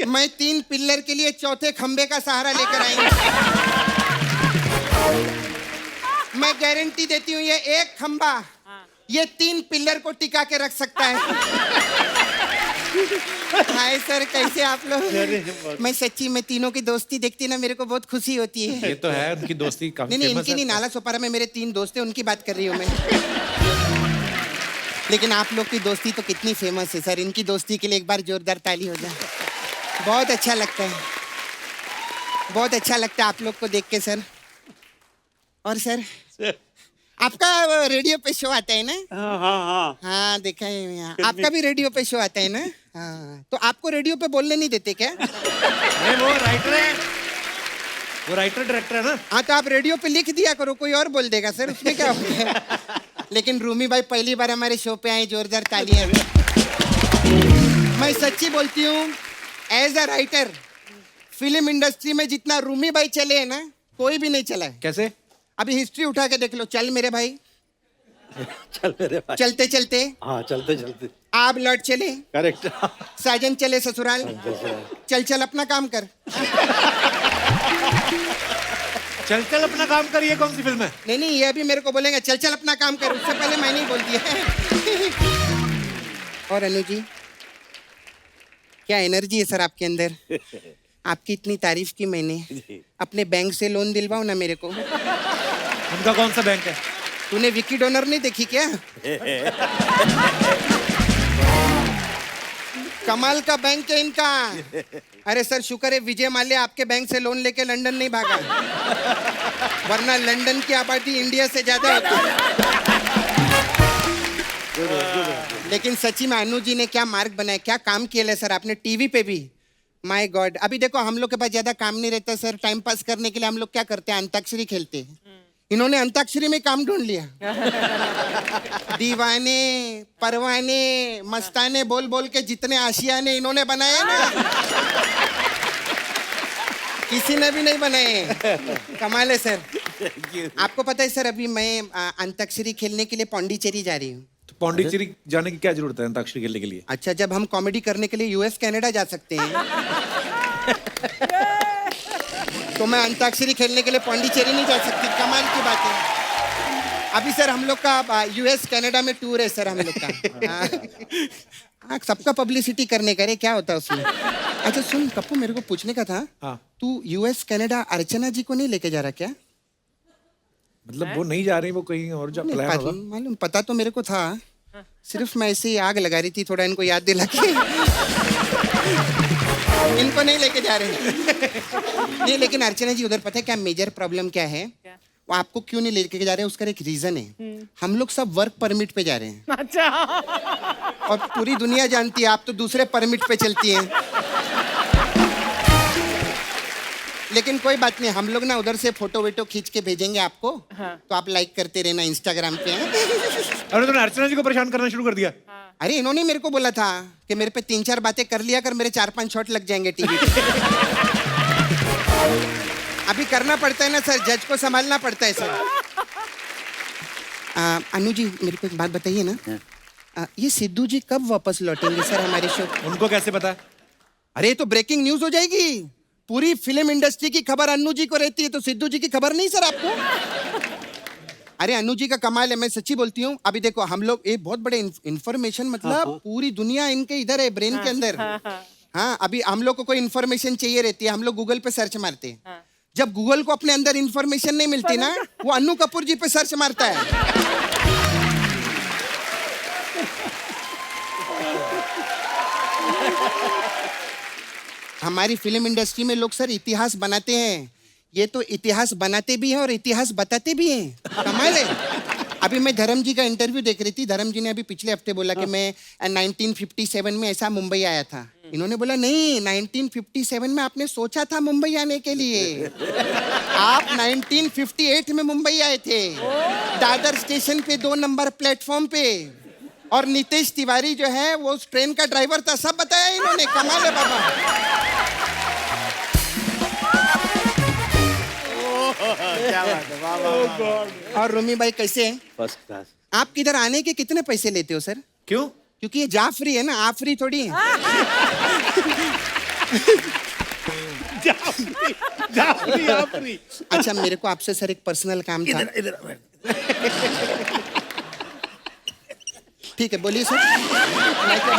Speaker 6: मैं 3 पिल्लर के लिए चौथे खंबे का सहारा लेकर आई हूं। मैं गारंटी देती हूँ ये एक खंबा ये 3 पिल्लर को टिका के रख सकता है। हाय सर, कैसे आप लोग? मैं सच्ची में तीनों की दोस्ती देखती ना मेरे को बहुत खुशी होती है।
Speaker 1: ये तो है उनकी दोस्ती काफी
Speaker 6: नहीं नहीं,
Speaker 1: फेमस
Speaker 6: इनकी
Speaker 1: है।
Speaker 6: नहीं, नाला सोपारा में मेरे 3 दोस्त हैं, उनकी बात कर रही हूँ मैं। लेकिन आप लोग की दोस्ती तो कितनी फेमस है सर, इनकी दोस्ती के लिए एक बार जोरदार ताली हो जाए। बहुत अच्छा लगता है, बहुत अच्छा लगता है आप लोग को देख के सर। और सर आपका रेडियो पे शो आता है ना?
Speaker 4: हाँ हाँ हाँ
Speaker 6: हाँ देखा है यहाँ। आपका भी रेडियो पे शो आता है ना? हाँ, तो आपको रेडियो पे बोलने नहीं देते क्या?
Speaker 1: नहीं वो राइटर है, वो राइटर डायरेक्टर है ना।
Speaker 6: हाँ तो आप रेडियो पे लिख दिया करो, कोई और बोल देगा सर, उसमें क्या हो गया। लेकिन रूमी भाई पहली बार हमारे शो पे आए, जोरदार तालियां। मैं सच्ची बोलती हूँ, as a writer film industry में जितना रूमी भाई चले हैं ना कोई भी नहीं चला है।
Speaker 1: कैसे?
Speaker 6: अभी हिस्ट्री उठा के देख लो। चल मेरे भाई,
Speaker 5: चल मेरे भाई।
Speaker 6: चलते चलते
Speaker 5: हाँ चलते चलते
Speaker 6: आप लौट चले,
Speaker 5: करेक्ट।
Speaker 6: साजन चले ससुराल, चल चल अपना काम कर।
Speaker 1: चल चल अपना काम कर, ये कौन सी फिल्म है?
Speaker 6: नहीं नहीं, ये अभी मेरे को बोलेंगे चल चल अपना काम कर, उससे पहले मैंने ही बोल दिया। और अनु जी क्या एनर्जी है सर आपके अंदर, आपकी इतनी तारीफ की मैंने। अपने बैंक से लोन दिलवाओ ना मेरे को।
Speaker 1: उनका कौन सा बैंक है?
Speaker 6: तूने विकी डोनर नहीं देखी क्या? कमाल का बैंक है इनका। अरे सर शुक्र है विजय माल्या आपके बैंक से लोन लेके लंदन नहीं भागा, वरना लंदन की आबादी इंडिया से ज्यादा होती। लेकिन सच्ची में अनु जी ने क्या मार्ग बनाया, क्या काम किया है सर आपने टीवी पे भी। माय गॉड, अभी देखो हम लोग के पास ज्यादा काम नहीं रहता सर, टाइम पास करने के लिए हम लोग क्या करते हैं, अंताक्षरी खेलते हैं। इन्होंने अंताक्षरी में काम ढूंढ लिया। दीवाने परवाने मस्ताने बोल बोल के जितने आशियाने इन्होंने बनाए ना किसी ने भी नहीं बनाए। कमाल है सर। आपको पता है सर अभी मैं अंताक्षरी खेलने के लिए पौंडीचेरी जा रही हूँ।
Speaker 1: तो पौंडीचेरी जाने की क्या जरूरत है अंताक्षरी खेलने के लिए?
Speaker 6: अच्छा, जब हम कॉमेडी करने के लिए यूएस कनाडा जा सकते हैं तो मैं अंताक्षरी खेलने के लिए पौंडीचेरी नहीं जा सकती। कमाल की बात है। अभी सर हम लोग का यूएस कनाडा में टूर है सर हम लोग का। हाँ, सबका पब्लिसिटी करने का रे, क्या होता है उसमें। अच्छा सुन कप्पू, मेरे को पूछने का था,
Speaker 1: हाँ।
Speaker 6: तू यूएस कनाडा अर्चना जी को नहीं लेके जा रहा क्या?
Speaker 1: मतलब वो नहीं जा रही, वो कहीं और जा प्लान होगा।
Speaker 6: मालूम, पता तो मेरे को था, सिर्फ मैं ऐसे ही आग लगा रही थी थोड़ा इनको याद दिला के। इनको नहीं लेके जा रहे। नहीं लेकिन अर्चना जी उधर पता है क्या मेजर प्रॉब्लम क्या है? वो आपको क्यों नहीं लेके जा रहे, उसका एक रीजन है। हम लोग सब वर्क परमिट पे जा रहे हैं।
Speaker 3: अच्छा।
Speaker 6: और पूरी दुनिया जानती है आप तो दूसरे परमिट पे चलती हैं। लेकिन कोई बात नहीं, हम लोग ना उधर से फोटो वेटो खींच के भेजेंगे आपको। हाँ। तो आप लाइक करते रहना इंस्टाग्राम पे।
Speaker 1: अरे तूने अर्चना जी को परेशान करना शुरू कर दिया।
Speaker 6: अरे इन्होंने मेरे को बोला था कि मेरे पे 3-4 बातें कर लिया कर, मेरे 4-5 शॉट लग जाएंगे टीवी पे। अभी करना पड़ता है ना सर, जज को संभालना पड़ता है सर। अनु जी मेरे को एक बात बताइए ना, ये सिद्धू जी कब वापस लौटेंगे सर हमारे शो?
Speaker 1: उनको कैसे पता?
Speaker 6: अरे ये तो ब्रेकिंग न्यूज हो जाएगी। पूरी फिल्म इंडस्ट्री की खबर अन्नू जी को रहती है, तो सिद्धू जी की खबर नहीं सर आपको? अरे अन्नू जी का कमाल है, मैं सच्ची बोलती हूँ। अभी देखो हम लोग एक बहुत बड़े इंफॉर्मेशन, मतलब पूरी दुनिया इनके इधर है, ब्रेन के अंदर। हाँ, अभी हम लोग को कोई इन्फॉर्मेशन चाहिए रहती है, हम लोग गूगल पे सर्च मारते हैं। जब गूगल को अपने अंदर इन्फॉर्मेशन नहीं मिलती ना, वो अन्नू कपूर जी पे सर्च मारता है। हमारी फिल्म इंडस्ट्री में लोग सर इतिहास बनाते हैं, ये तो इतिहास बनाते भी हैं और इतिहास बताते भी हैं। कमाल है। अभी मैं धर्म जी का इंटरव्यू देख रही थी, धर्म जी ने अभी पिछले हफ्ते बोला कि मैं 1957 में ऐसा मुंबई आया था। इन्होंने बोला नहीं, 1957 में आपने सोचा था मुंबई आने के लिए, आप 1958 में मुंबई आए थे, दादर स्टेशन पे 2 नंबर प्लेटफॉर्म पे, और नितेश तिवारी जो है वो उस ट्रेन का ड्राइवर था। सब बताया इन्होंने। कमाल है बाबा।
Speaker 5: क्या बात है, वाह वाह वाह।
Speaker 6: और रूमी भाई कैसे हैं?
Speaker 5: First class.
Speaker 6: आप किधर आने के कितने पैसे लेते हो सर?
Speaker 1: क्यों?
Speaker 6: क्योंकि ये जाफरी है ना, आफरी थोड़ी है।
Speaker 4: जाफरी।
Speaker 6: अच्छा, मेरे को आपसे सर एक पर्सनल काम था। ठीक है, बोलिए सर। मैं क्या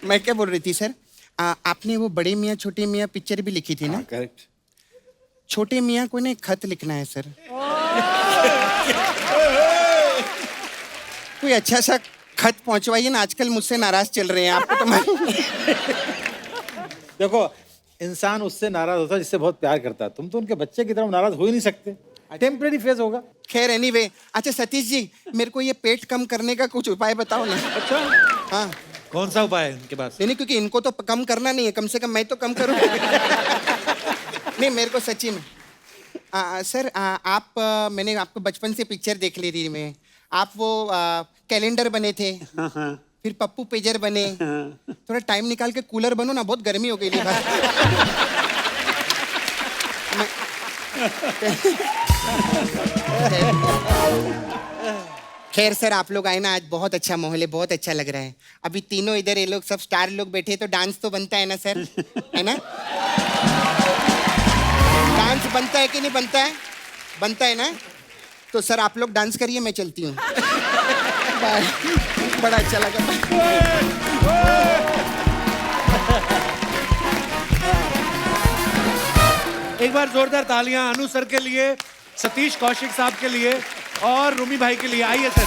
Speaker 6: मैं क्या बोल रही थी सर, आपने वो बड़े मियाँ छोटे मियाँ पिक्चर भी लिखी थी ना?
Speaker 5: करेक्ट।
Speaker 6: छोटे मियाँ को ना एक खत लिखना है सर। कोई अच्छा सा खत पहुंचवाइए ना, आजकल मुझसे नाराज चल रहे हैं, आपको तो मालूम है।
Speaker 5: देखो, इंसान उससे नाराज होता है जिससे बहुत प्यार करता है। तुम तो उनके बच्चे की तरफ नाराज हो ही नहीं सकते। टेम्परेरी फेज होगा।
Speaker 6: खैर एनीवे, अच्छा सतीश जी, मेरे को ये पेट कम करने का कुछ उपाय बताओ ना। अच्छा। हाँ,
Speaker 1: कौन सा उपाय है इनके पास?
Speaker 6: नहीं क्योंकि इनको तो कम करना नहीं है, कम से कम मैं तो कम करूँ। नहीं, मेरे को सच्ची में सर, मैंने आपको बचपन से पिक्चर देख ली थी मैं। आप वो कैलेंडर बने थे, फिर पप्पू पेजर बने। थोड़ा टाइम निकाल के कूलर बनो ना, बहुत गर्मी हो गई थी। खैर सर, आप लोग आए ना, आज बहुत अच्छा माहौल है, बहुत अच्छा लग रहा है। अभी तीनों इधर ये लोग सब स्टार लोग बैठे, तो डांस तो बनता है ना सर, है ना? डांस बनता है कि नहीं बनता है? बनता है ना? तो सर आप लोग डांस करिए, मैं चलती हूँ। बाय। बड़ा अच्छा लगा।
Speaker 1: एक बार जोरदार तालियां अनु सर के लिए, सतीश कौशिक साहब के लिए और रूमी भाई के लिए। आइए सर।